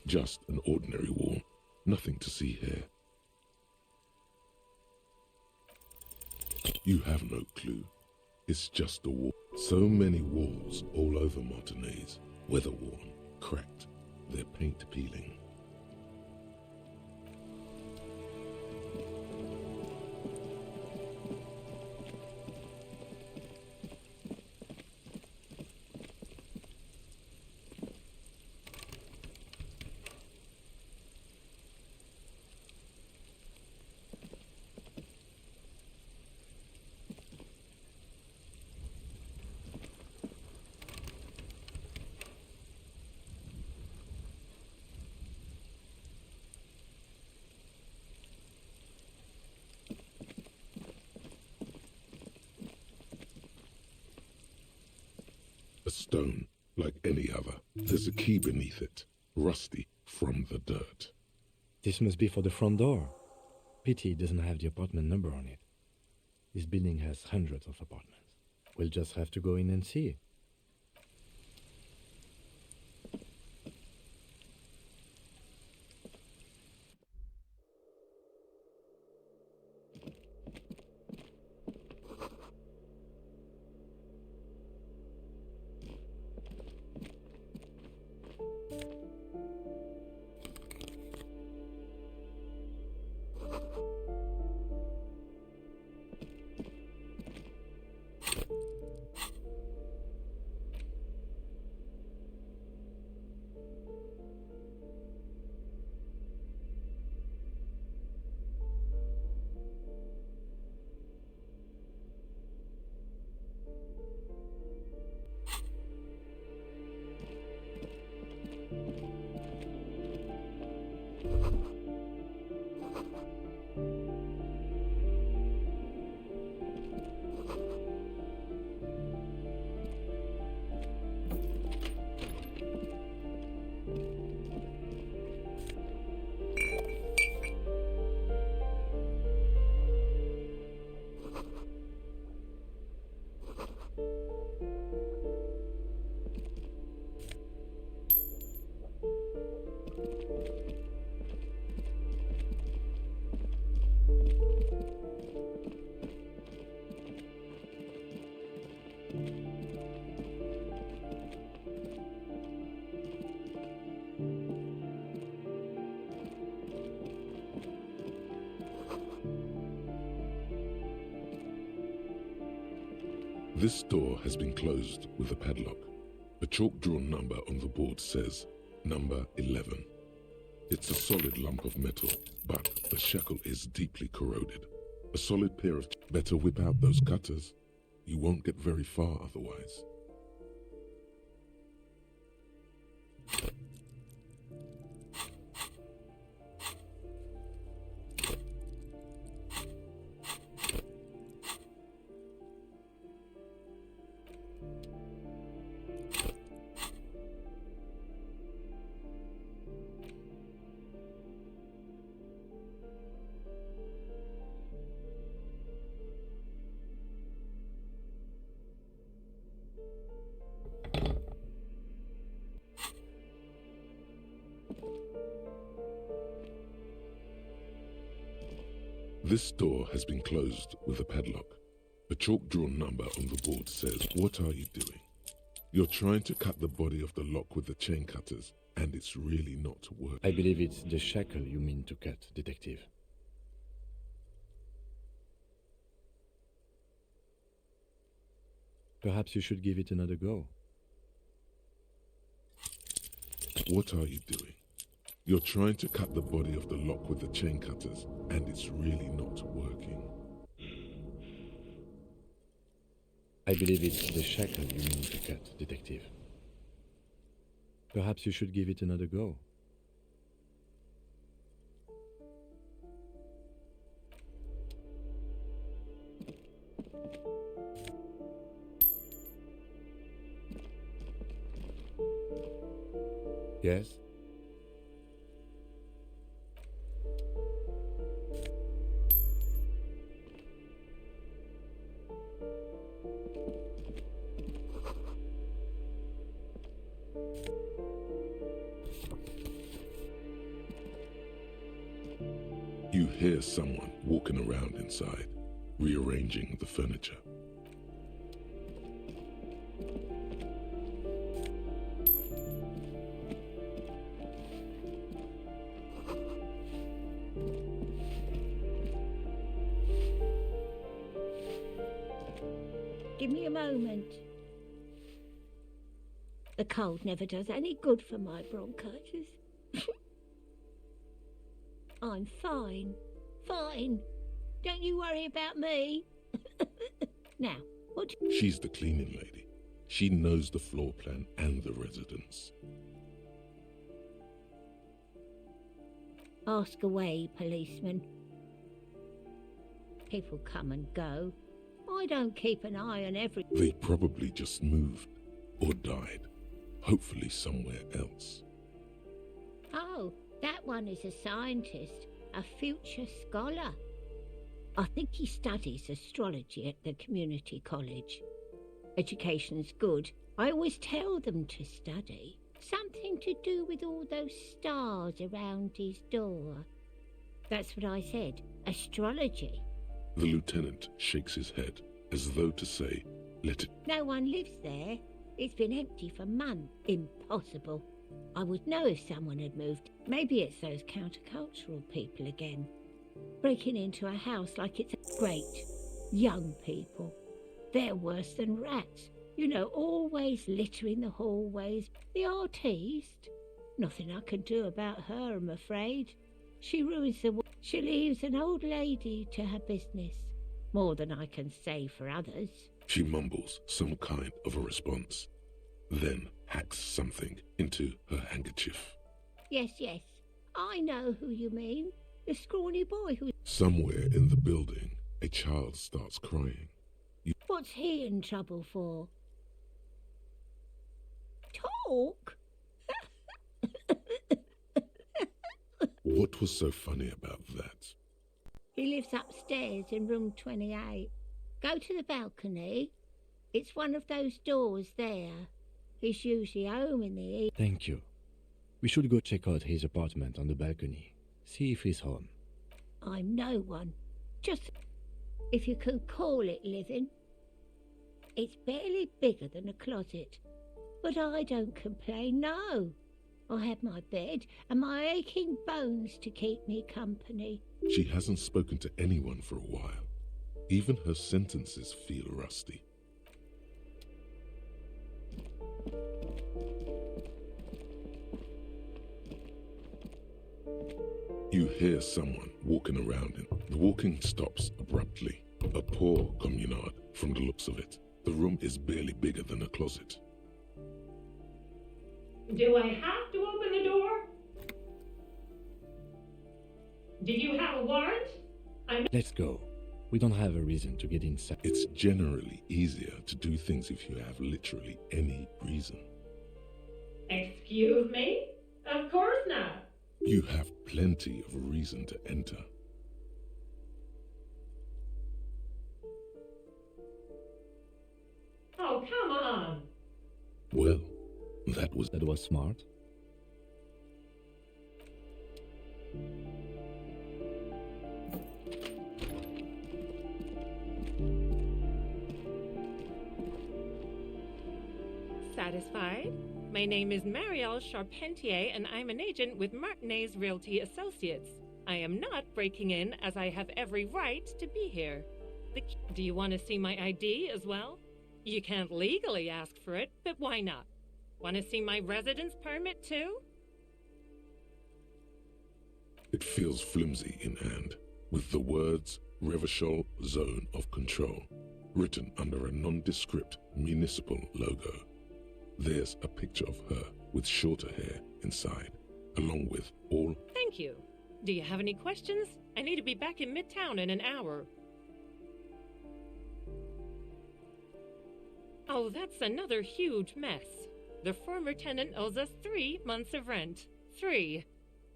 Just an ordinary wall. Nothing to see here. You have no clue. It's just a wall. So many walls all over Martinaise. Weather-worn, cracked, their paint peeling. A stone, like any other. There's a key beneath it, rusty from the dirt. This must be for the front door. Pity it doesn't have the apartment number on it. This building has hundreds of apartments. We'll just have to go in and see. This door has been closed with a padlock. A chalk-drawn number on the board says number 11. It's a solid lump of metal, but the shackle is deeply corroded. A solid pair of... Better whip out those cutters. You won't get very far otherwise. This door has been closed with a padlock. A chalk-drawn number on the board says, "What are you doing? You're trying to cut the body of the lock with the chain cutters, and it's really not working." I believe it's the shackle you mean to cut, Detective. Perhaps you should give it another go. What are you doing? You're trying to cut the body of the lock with the chain cutters, and it's really not working. I believe it's the shackle you mean to cut, Detective. Perhaps you should give it another go. Yes? You hear someone walking around inside, rearranging the furniture. Give me a moment. The cold never does any good for my bronchitis. I'm fine. Fine. Don't you worry about me. Now, what do you... She's the cleaning lady. She knows the floor plan and the residence. Ask away, policeman. People come and go. I don't keep an eye on every... They probably just moved or died, hopefully somewhere else. Oh, that one is a scientist, a future scholar. I think he studies astrology at the community college. Education's good. I always tell them to study. Something to do with all those stars around his door. That's what I said. Astrology. The lieutenant shakes his head, as though to say, let it... No one lives there. It's been empty for months. Impossible. I would know if someone had moved. Maybe it's those countercultural people again. Breaking into a house like it's great. Young people. They're worse than rats. You know, always littering the hallways. The artiste. Nothing I can do about her, I'm afraid. She ruins the... She leaves an old lady to her business. More than I can say for others. She mumbles some kind of a response, then hacks something into her handkerchief. Yes, yes. I know who you mean. The scrawny boy who... Somewhere in the building, a child starts crying. What's he in trouble for? Talk? What was so funny about that? He lives upstairs in room 28. Go to the balcony. It's one of those doors there. He's usually home in the evening. Thank you. We should go check out his apartment on the balcony. See if he's home. I'm no one. Just, if you can call it living. It's barely bigger than a closet. But I don't complain, no. I have my bed and my aching bones to keep me company. She hasn't spoken to anyone for a while. Even her sentences feel rusty. You hear someone walking around and the walking stops abruptly. A poor communard from the looks of it. The room is barely bigger than a closet. Do I have to open the door? Do you have a warrant? Let's go. We don't have a reason to get inside. It's generally easier to do things if you have literally any reason. Excuse me? Of course not. You have plenty of reason to enter. Oh, come on. Well, that was smart. Satisfied? My name is Marielle Charpentier, and I'm an agent with Martinez Realty Associates. I am not breaking in, as I have every right to be here. Do you want to see my ID as well? You can't legally ask for it, but why not? Want to see my residence permit too? It feels flimsy in hand, with the words Revachol Zone of Control written under a nondescript municipal logo. There's a picture of her with shorter hair inside, along with all... Thank you. Do you have any questions? I need to be back in Midtown in an hour. Oh, that's another huge mess. The former tenant owes us 3 months of rent. 3.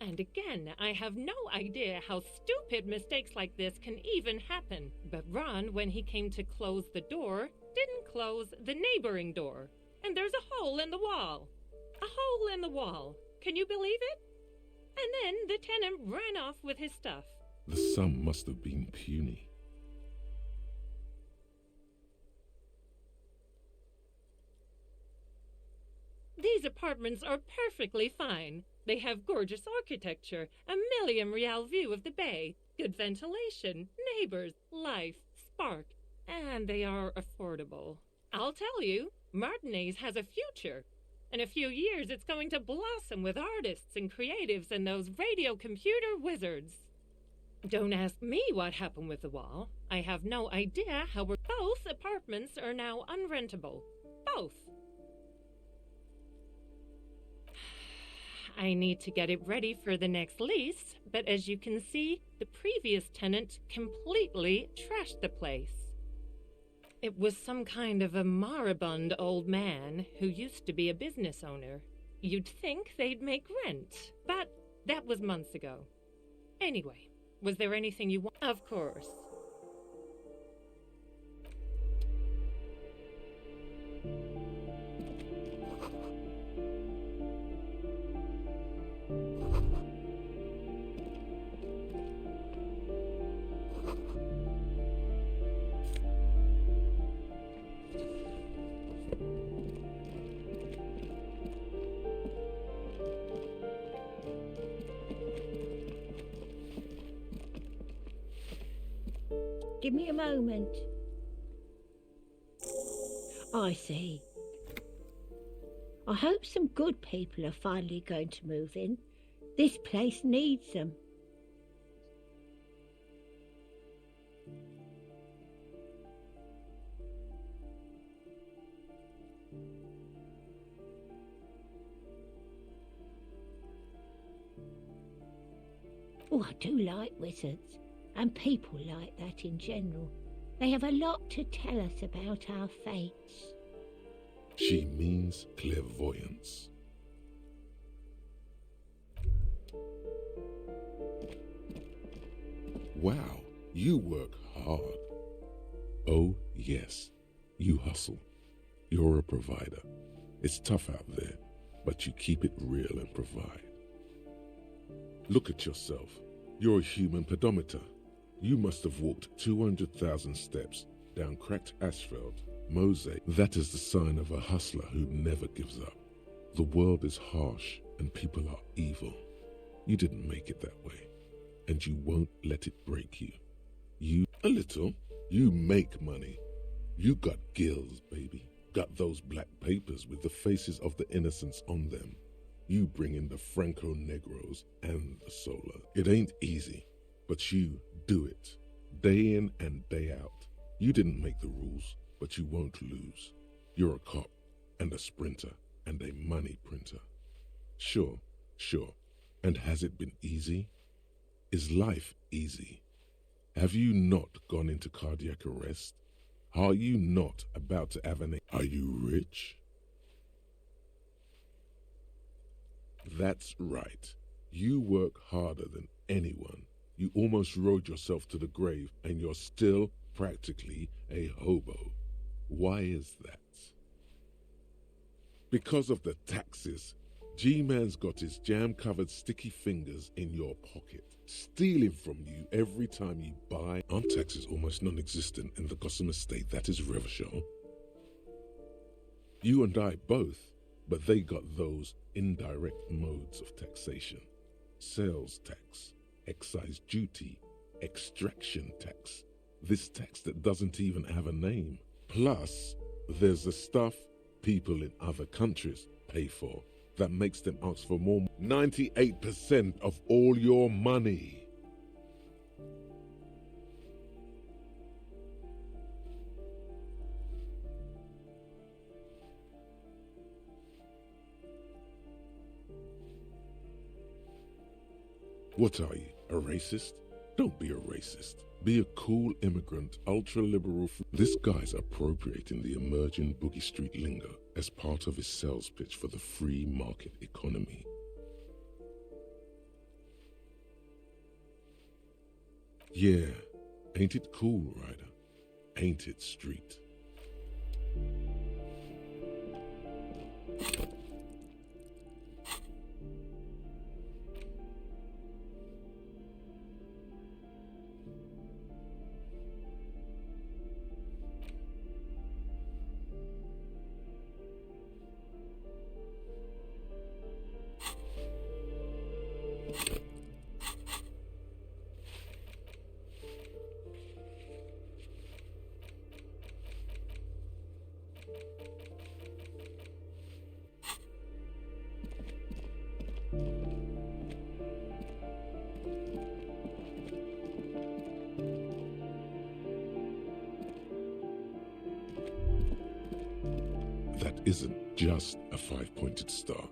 And again, I have no idea how stupid mistakes like this can even happen. But Ron, when he came to close the door, didn't close the neighboring door. And there's a hole in the wall. A hole in the wall. Can you believe it? And then the tenant ran off with his stuff. The sum must have been puny. These apartments are perfectly fine. They have gorgeous architecture, a million-real view of the bay, good ventilation, neighbors, life, spark, and they are affordable. I'll tell you, Martinez has a future. In a few years, it's going to blossom with artists and creatives and those radio computer wizards. Don't ask me what happened with the wall. I have no idea how both apartments are now unrentable. Both. I need to get it ready for the next lease, but as you can see, the previous tenant completely trashed the place. It was some kind of a moribund old man who used to be a business owner. You'd think they'd make rent, but that was months ago. Anyway, was there anything you want? Of course. Give me a moment. I see. I hope some good people are finally going to move in. This place needs them. Oh, I do like wizards. And people like that in general. They have a lot to tell us about our fates. She means clairvoyance. Wow, you work hard. Oh, yes, you hustle. You're a provider. It's tough out there, but you keep it real and provide. Look at yourself. You're a human pedometer. You must have walked 200,000 steps down cracked asphalt, mosaic. That is the sign of a hustler who never gives up. The world is harsh and people are evil. You didn't make it that way, and you won't let it break you. You, a little, you make money. You got gills, baby. Got those black papers with the faces of the innocents on them. You bring in the Franco Negros and the Solar. It ain't easy, but you do it. Day in and day out. You didn't make the rules, but you won't lose. You're a cop and a sprinter and a money printer. Sure. And has it been easy? Is life easy? Have you not gone into cardiac arrest? Are you not about to have Are you rich? That's right. You work harder than anyone. You almost rode yourself to the grave, and you're still practically a hobo. Why is that? Because of the taxes. G-Man's got his jam-covered sticky fingers in your pocket, stealing from you every time you buy. Aren't taxes almost non-existent in the Gotham estate that is Revachol? You and I both, but they got those indirect modes of taxation. Sales tax, excise duty, extraction tax, this tax that doesn't even have a name. Plus, there's the stuff people in other countries pay for that makes them ask for more. 98% of all your money. What are you, a racist? Don't be a racist. Be a cool immigrant, ultra-liberal. This guy's appropriating the emerging Boogie Street lingo as part of his sales pitch for the free market economy. Yeah, ain't it cool, Ryder? Ain't it street? That isn't just a five-pointed star.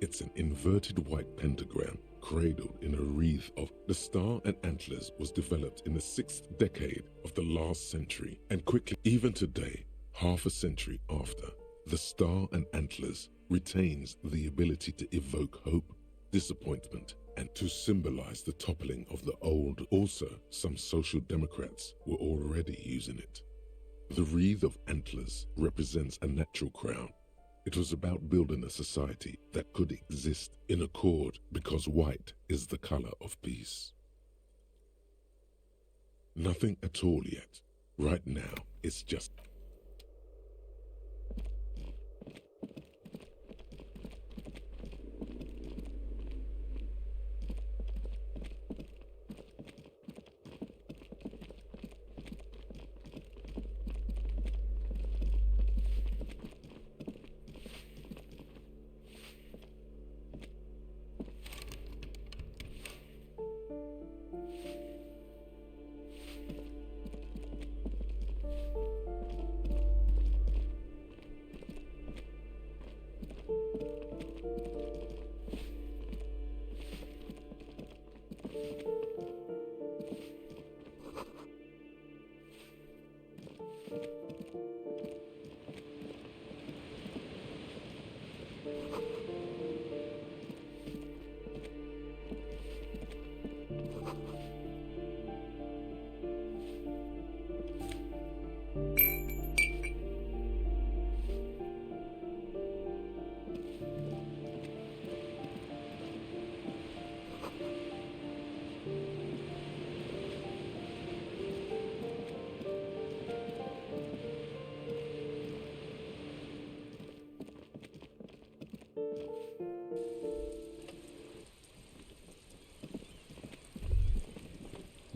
It's an inverted white pentagram cradled in a wreath of... The star and antlers was developed in the 6th decade of the last century, and quickly, even today, half a century after, the star and antlers retains the ability to evoke hope, disappointment, and to symbolize the toppling of the old. Also, some social democrats were already using it. The wreath of antlers represents a natural crown. It was about building a society that could exist in accord because white is the color of peace. Nothing at all yet. Right now, it's just...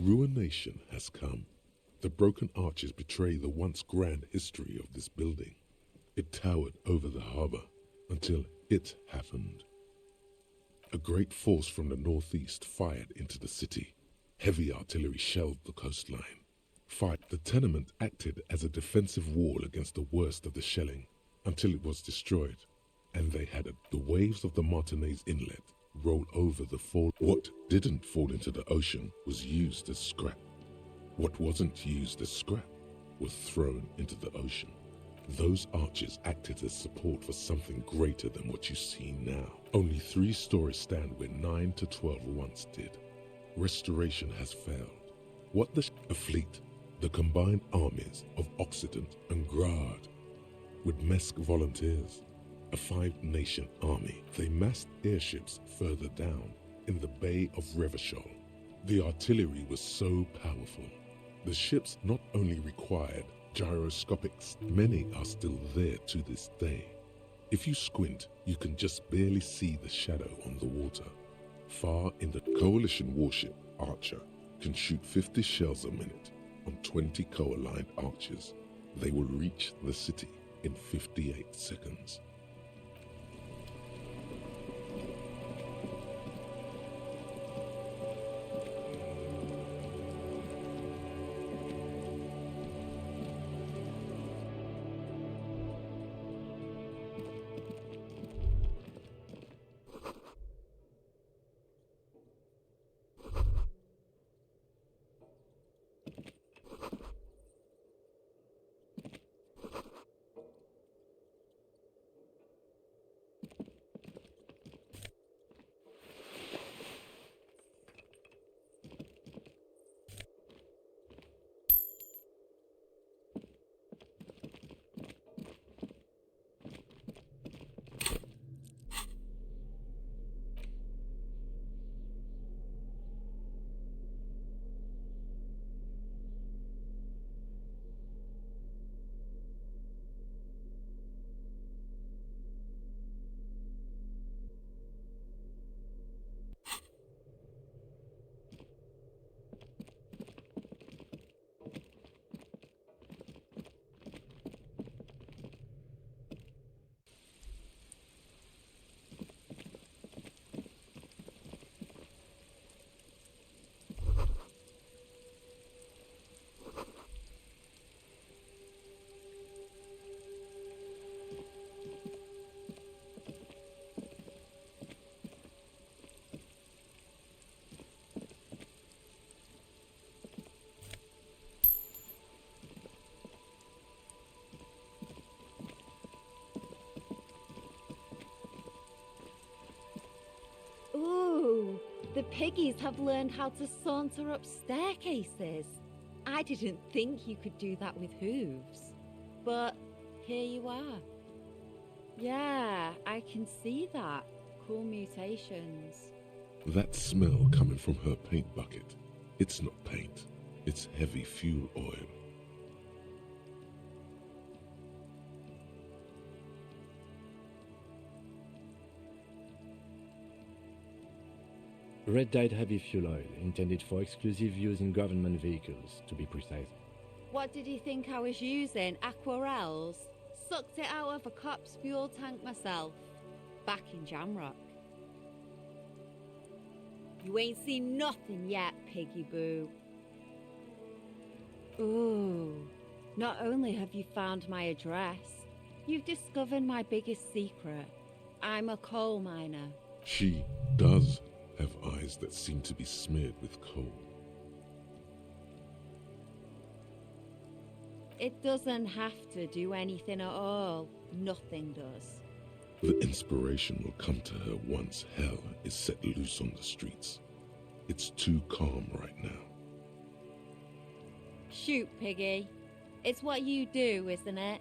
Ruination has come. The broken arches betray the once grand history of this building. It towered over the harbor until it happened. A great force from the northeast fired into the city. Heavy artillery shelled the coastline. The tenement acted as a defensive wall against the worst of the shelling until it was destroyed, and they had the waves of the Martinez Inlet roll over the fall. What didn't fall into the ocean was used as scrap. What wasn't used as scrap was thrown into the ocean. Those arches acted as support for something greater than what you see now. Only 3 stories stand where 9 to 12 once did. Restoration has failed. A fleet, the combined armies of Occident and Grad, with Mesk volunteers, a 5-nation army. They massed airships further down in the Bay of Revachol. The artillery was so powerful. The ships not only required gyroscopics, many are still there to this day. If you squint, you can just barely see the shadow on the water. Far in the coalition warship, Archer can shoot 50 shells a minute on 20 co-aligned archers. They will reach the city in 58 seconds. Ooh, the piggies have learned how to saunter up staircases. I didn't think you could do that with hooves, but here you are. Yeah, I can see that. Cool mutations. That smell coming from her paint bucket. It's not paint, it's heavy fuel oil. Red-dyed heavy fuel oil, intended for exclusive use in government vehicles, to be precise. What did you think I was using? Aquarels? Sucked it out of a cop's fuel tank myself, back in Jamrock. You ain't seen nothing yet, Piggy Boo. Ooh, not only have you found my address, you've discovered my biggest secret. I'm a coal miner. She does have eyes that seem to be smeared with coal. It doesn't have to do anything at all. Nothing does. The inspiration will come to her once hell is set loose on the streets. It's too calm right now. Shoot, Piggy. It's what you do, isn't it?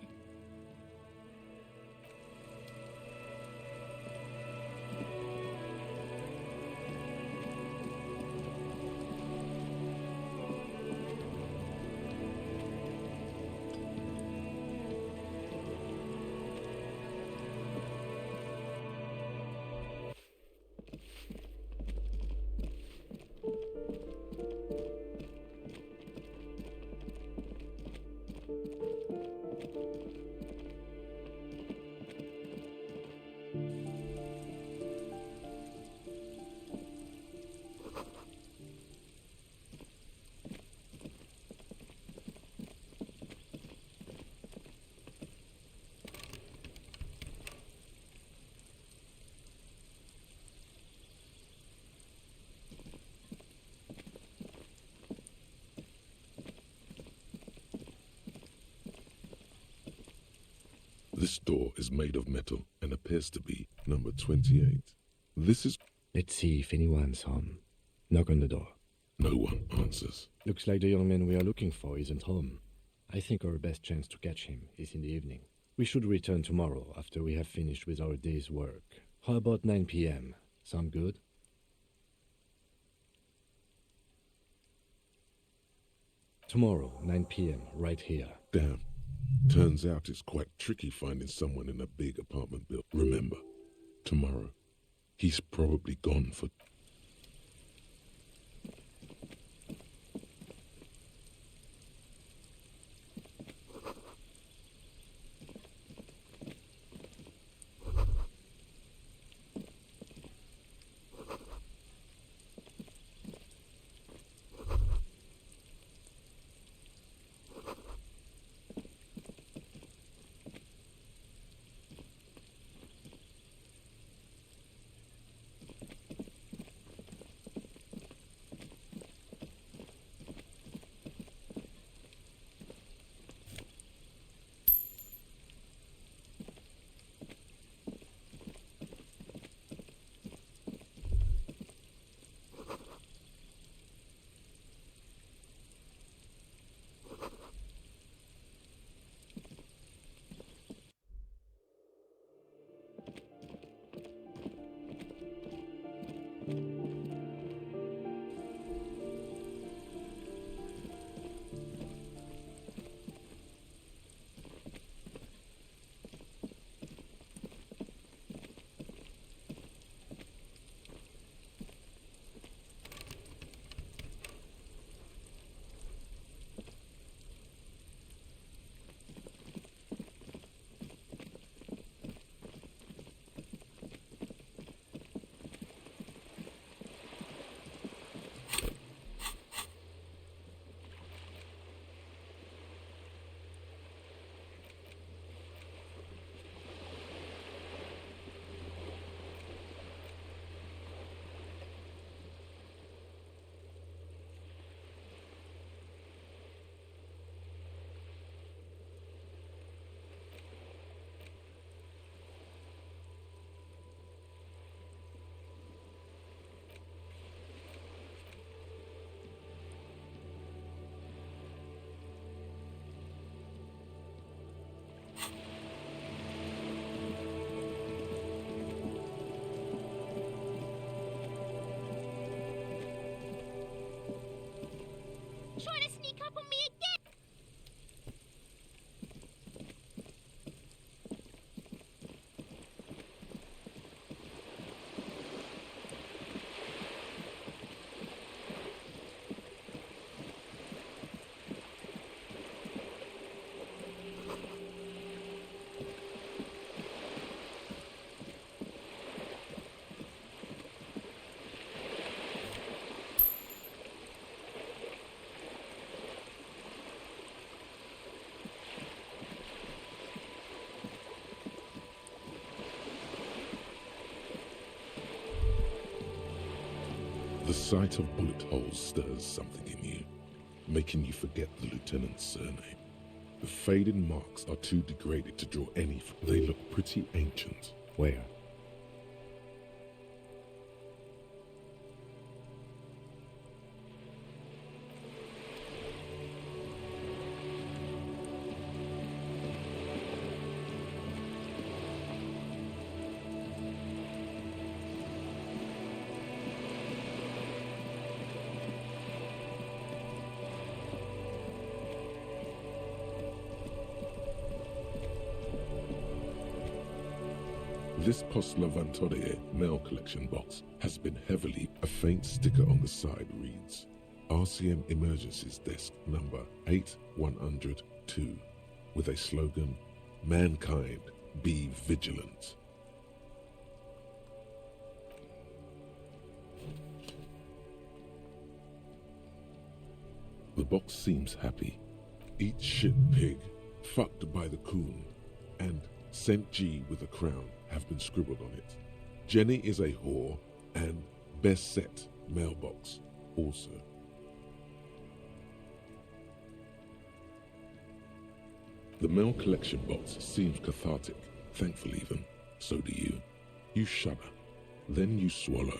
This door is made of metal and appears to be number 28. This is... Let's see if anyone's home. Knock on the door. No one answers. Looks like the young man we are looking for isn't home. I think our best chance to catch him is in the evening. We should return tomorrow after we have finished with our day's work. How about 9 p.m.? Sound good? Tomorrow, 9 p.m., right here. Damn. Turns out it's quite tricky finding someone in a big apartment building. Remember, tomorrow, he's probably gone for... Trying to sneak up on me again! The sight of bullet holes stirs something in you, making you forget the lieutenant's surname. The faded marks are too degraded to draw any. They look pretty ancient. Where? This Post Levantore mail collection box has been heavily. A faint sticker on the side reads, RCM Emergencies Desk number 8102, with a slogan, Mankind, be vigilant. The box seems happy. Eat shit pig, fucked by the coon, and St. G with a crown have been scribbled on it. Jenny is a whore, and best set mailbox also. The mail collection box seems cathartic, thankful even. So do you. You shudder. Then you swallow.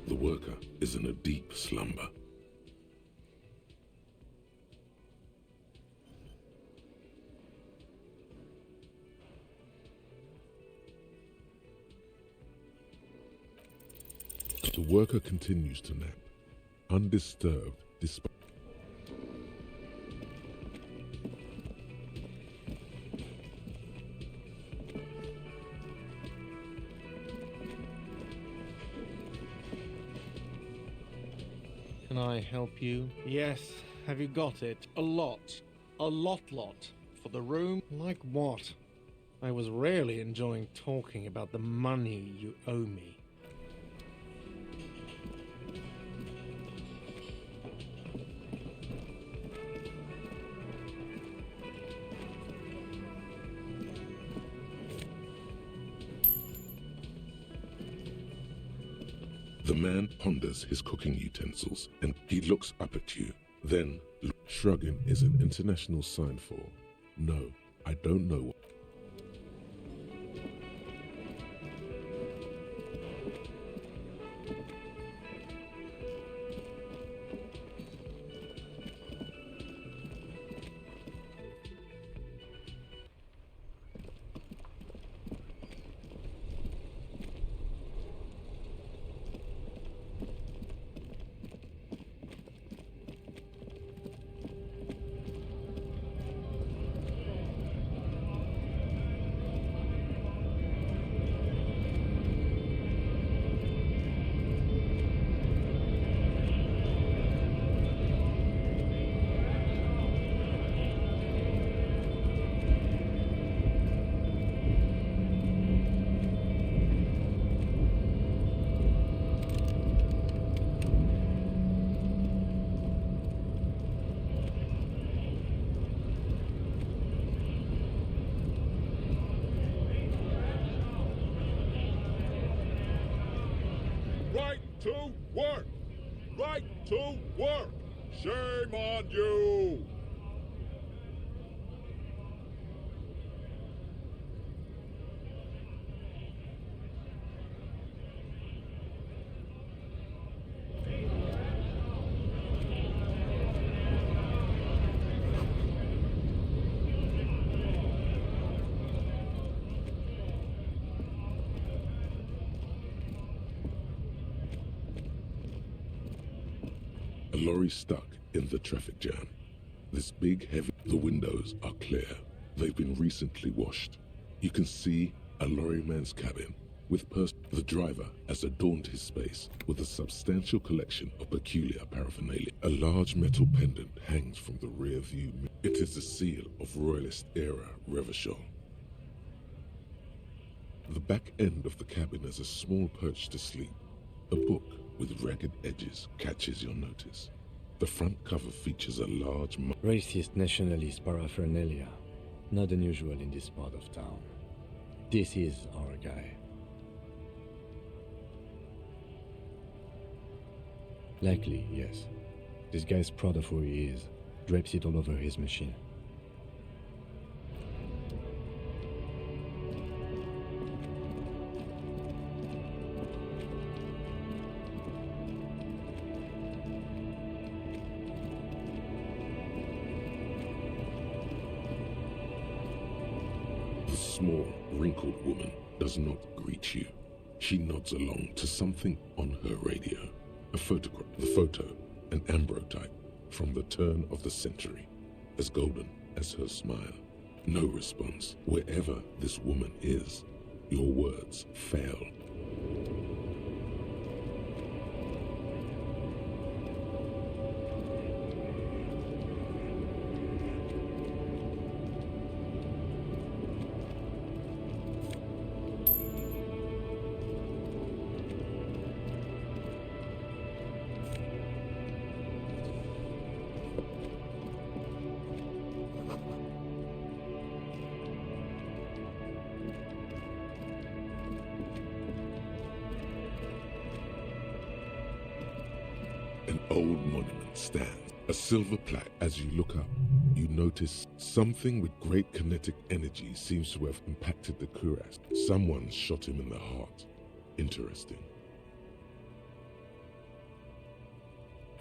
The worker is in a deep slumber. The worker continues to nap, undisturbed despite... Can I help you? Yes. Have you got it? A lot. A lot. For the room? Like what? I was rarely enjoying talking about the money you owe me. The man ponders his cooking utensils and he looks up at you. Then, shrugging is an international sign for, no, I don't know. Right to work! Right to work! Shame on you! A lorry stuck in the traffic jam. This big, heavy... The windows are clear. They've been recently washed. You can see a lorryman's cabin with the driver has adorned his space with a substantial collection of peculiar paraphernalia. A large metal pendant hangs from the rear view mirror. It is the seal of Royalist era Revachol. The back end of the cabin is a small perch to sleep. A book with ragged edges catches your notice. The front cover features a large... Racist nationalist paraphernalia. Not unusual in this part of town. This is our guy. Likely, yes. This guy's proud of who he is. Drapes it all over his machine. The small, wrinkled woman does not greet you. She nods along to something on her radio. A photograph. The photo, an ambrotype from the turn of the century, as golden as her smile. No response. Wherever this woman is, your words fail. An old monument stands, a silver plaque. As you look up, you notice something with great kinetic energy seems to have impacted the cuirass. Someone shot him in the heart. Interesting.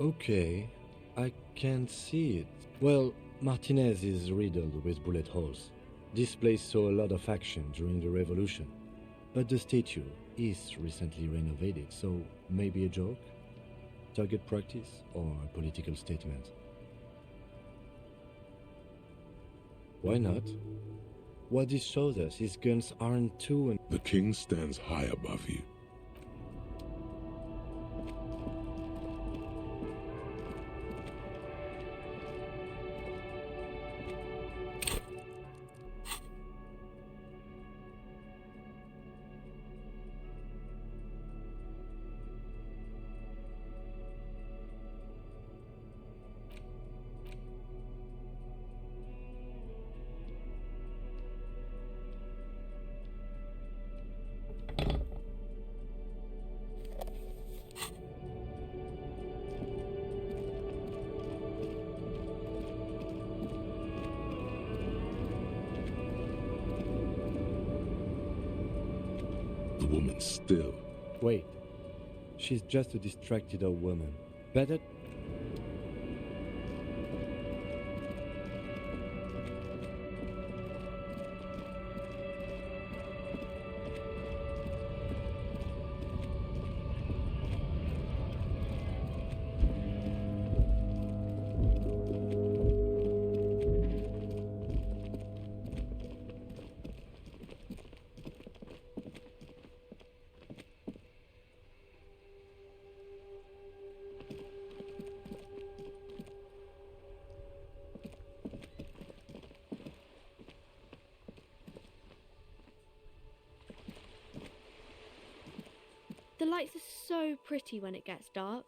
Okay, I can see it. Well, Martinez is riddled with bullet holes. This place saw a lot of action during the revolution. But the statue is recently renovated, so maybe a joke? Target practice or a political statement? Why not? What this shows us is guns aren't too. The king stands high above you. The woman still. Wait, she's just a distracted old woman. Better. The lights are so pretty when it gets dark.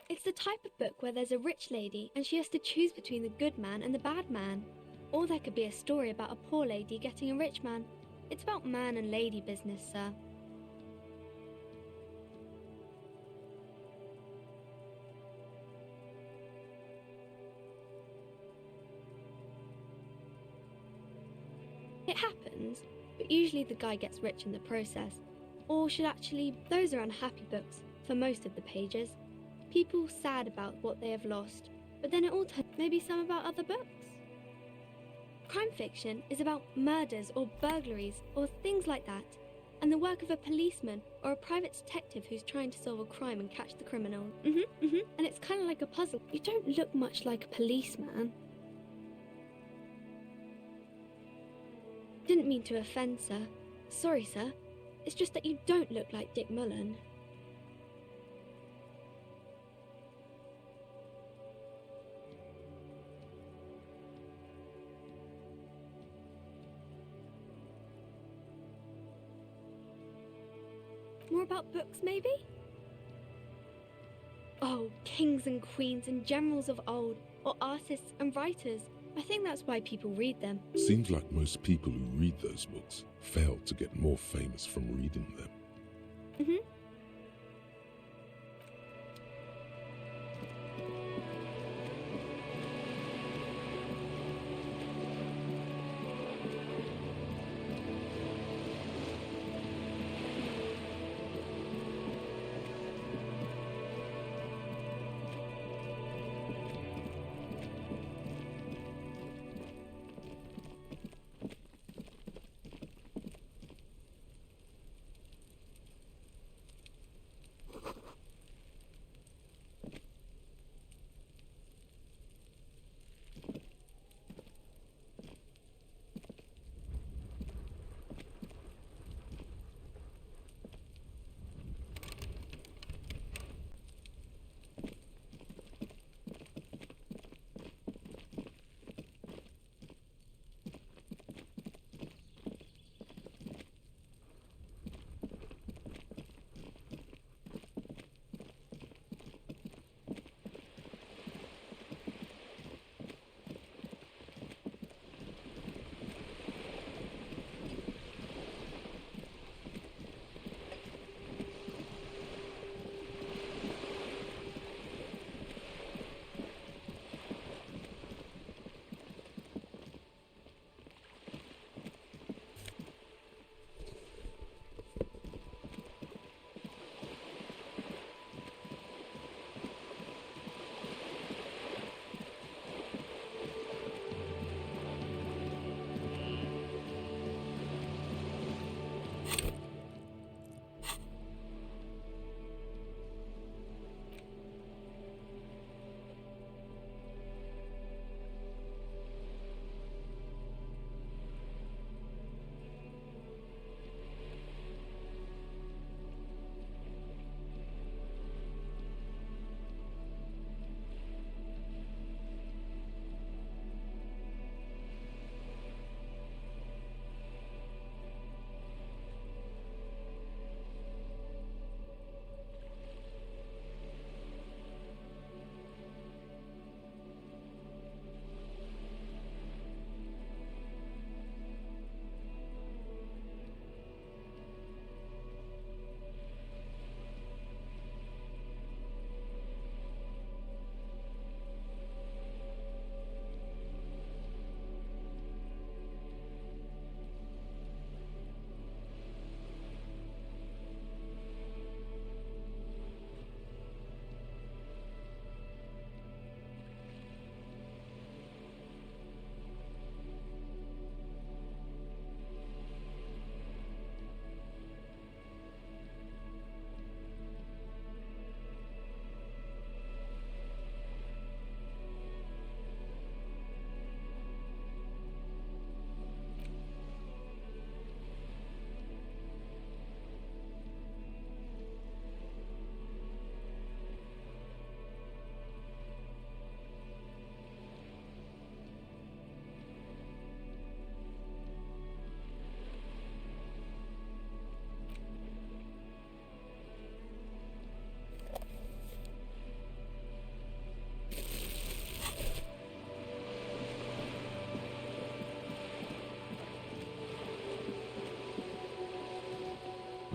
It's the type of book where there's a rich lady and she has to choose between the good man and the bad man. Or there could be a story about a poor lady getting a rich man. It's about man and lady business, sir. It happens, but usually the guy gets rich in the process. Or should actually, those are unhappy books for most of the pages. People sad about what they have lost, but then it all turns maybe some about other books. Crime fiction is about murders or burglaries or things like that, and the work of a policeman or a private detective who's trying to solve a crime and catch the criminal. And it's kind of like a puzzle. You don't look much like a policeman. Didn't mean to offend, sir. Sorry, sir. It's just that you don't look like Dick Mullen. More about books, maybe? Oh, kings and queens and generals of old, or artists and writers. I think that's why people read them. Seems like most people who read those books fail to get more famous from reading them.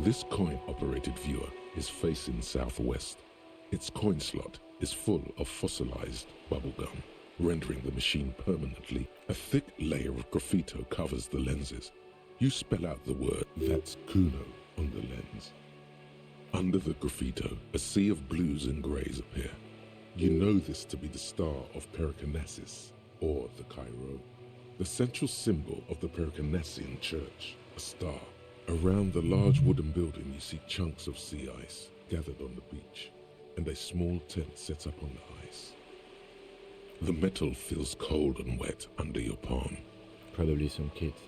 This coin-operated viewer is facing southwest. Its coin slot is full of fossilized bubblegum, rendering the machine permanently. A thick layer of graffito covers the lenses. You spell out the word, that's Kuno, on the lens. Under the graffito, a sea of blues and greys appear. You know this to be the star of Pericarnassus, or the Cairo, the central symbol of the Pericarnassian church, a star. Around the large wooden building you see chunks of sea ice gathered on the beach, and a small tent set up on the ice. The metal feels cold and wet under your palm. Probably some kids.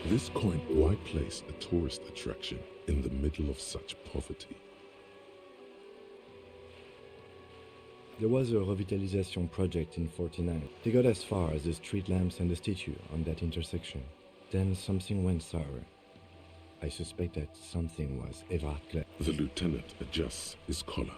This coin, why place a tourist attraction in the middle of such poverty? There was a revitalization project in 49. They got as far as the street lamps and the statue on that intersection. Then something went sour. I suspect that something was Everard Clare. The lieutenant adjusts his collar.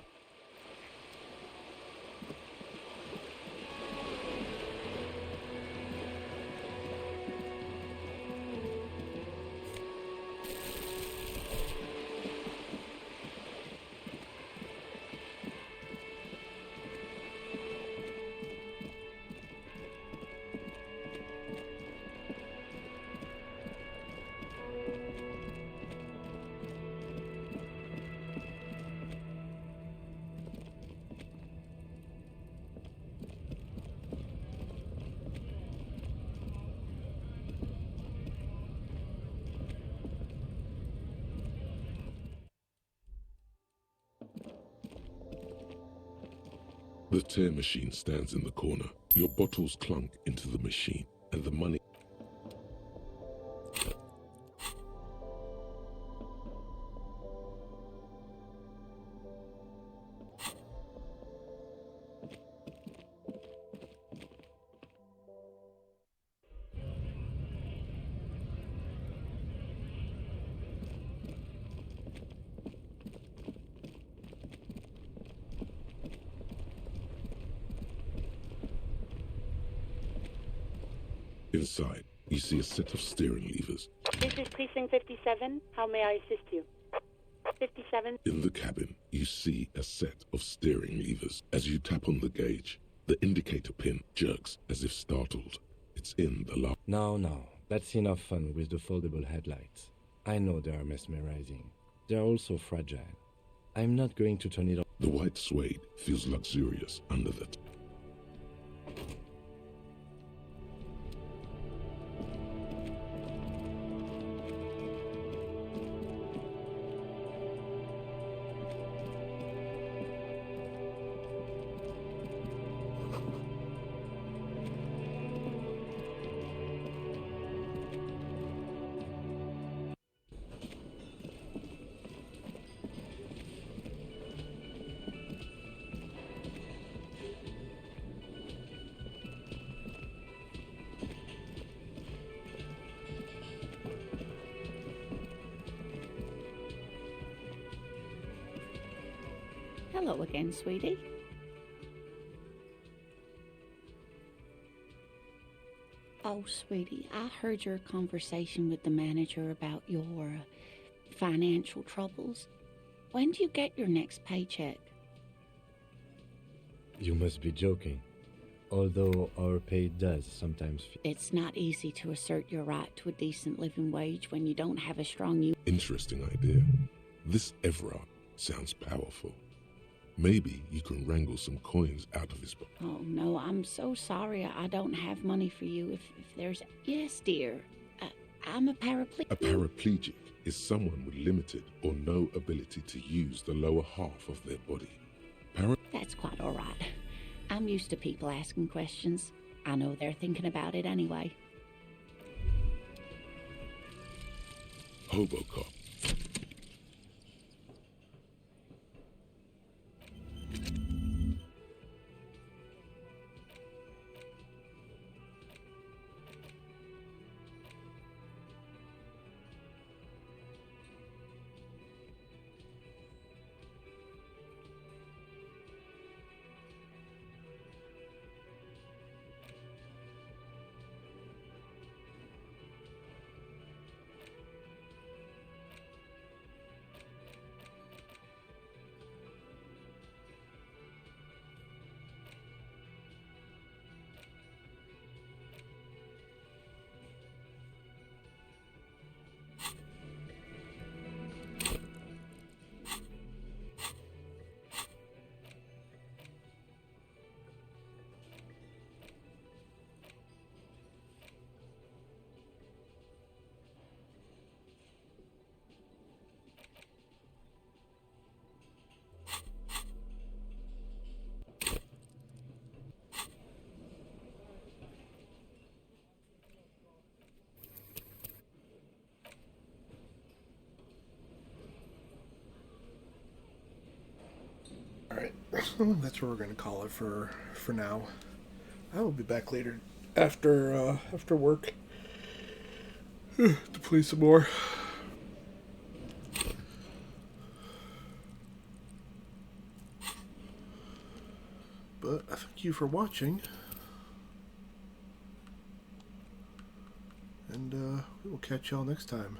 The tear machine stands in the corner. Your bottles clunk into the machine, and the money... Inside, you see a set of steering levers. This is Precinct 57. How may I assist you? 57. In the cabin, you see a set of steering levers. As you tap on the gauge, the indicator pin jerks as if startled. It's in the lock. No, that's enough fun with the foldable headlights. I know they are mesmerizing. They're also fragile. I'm not going to turn it on. The white suede feels luxurious under that. Hello again, sweetie. Oh, sweetie, I heard your conversation with the manager about your financial troubles. When do you get your next paycheck? You must be joking. Although our pay does sometimes... It's not easy to assert your right to a decent living wage when you don't have a strong... Interesting idea. This Everard sounds powerful. Maybe you can wrangle some coins out of his book. Oh, no, I'm so sorry. I don't have money for you. If there's... Yes, dear. I'm a paraplegic. A paraplegic is someone with limited or no ability to use the lower half of their body. That's quite all right. I'm used to people asking questions. I know they're thinking about it anyway. Hobocop. well, that's what we're going to call it for now. I will be back later after work to play some more. But I thank you for watching, and we will catch y'all next time.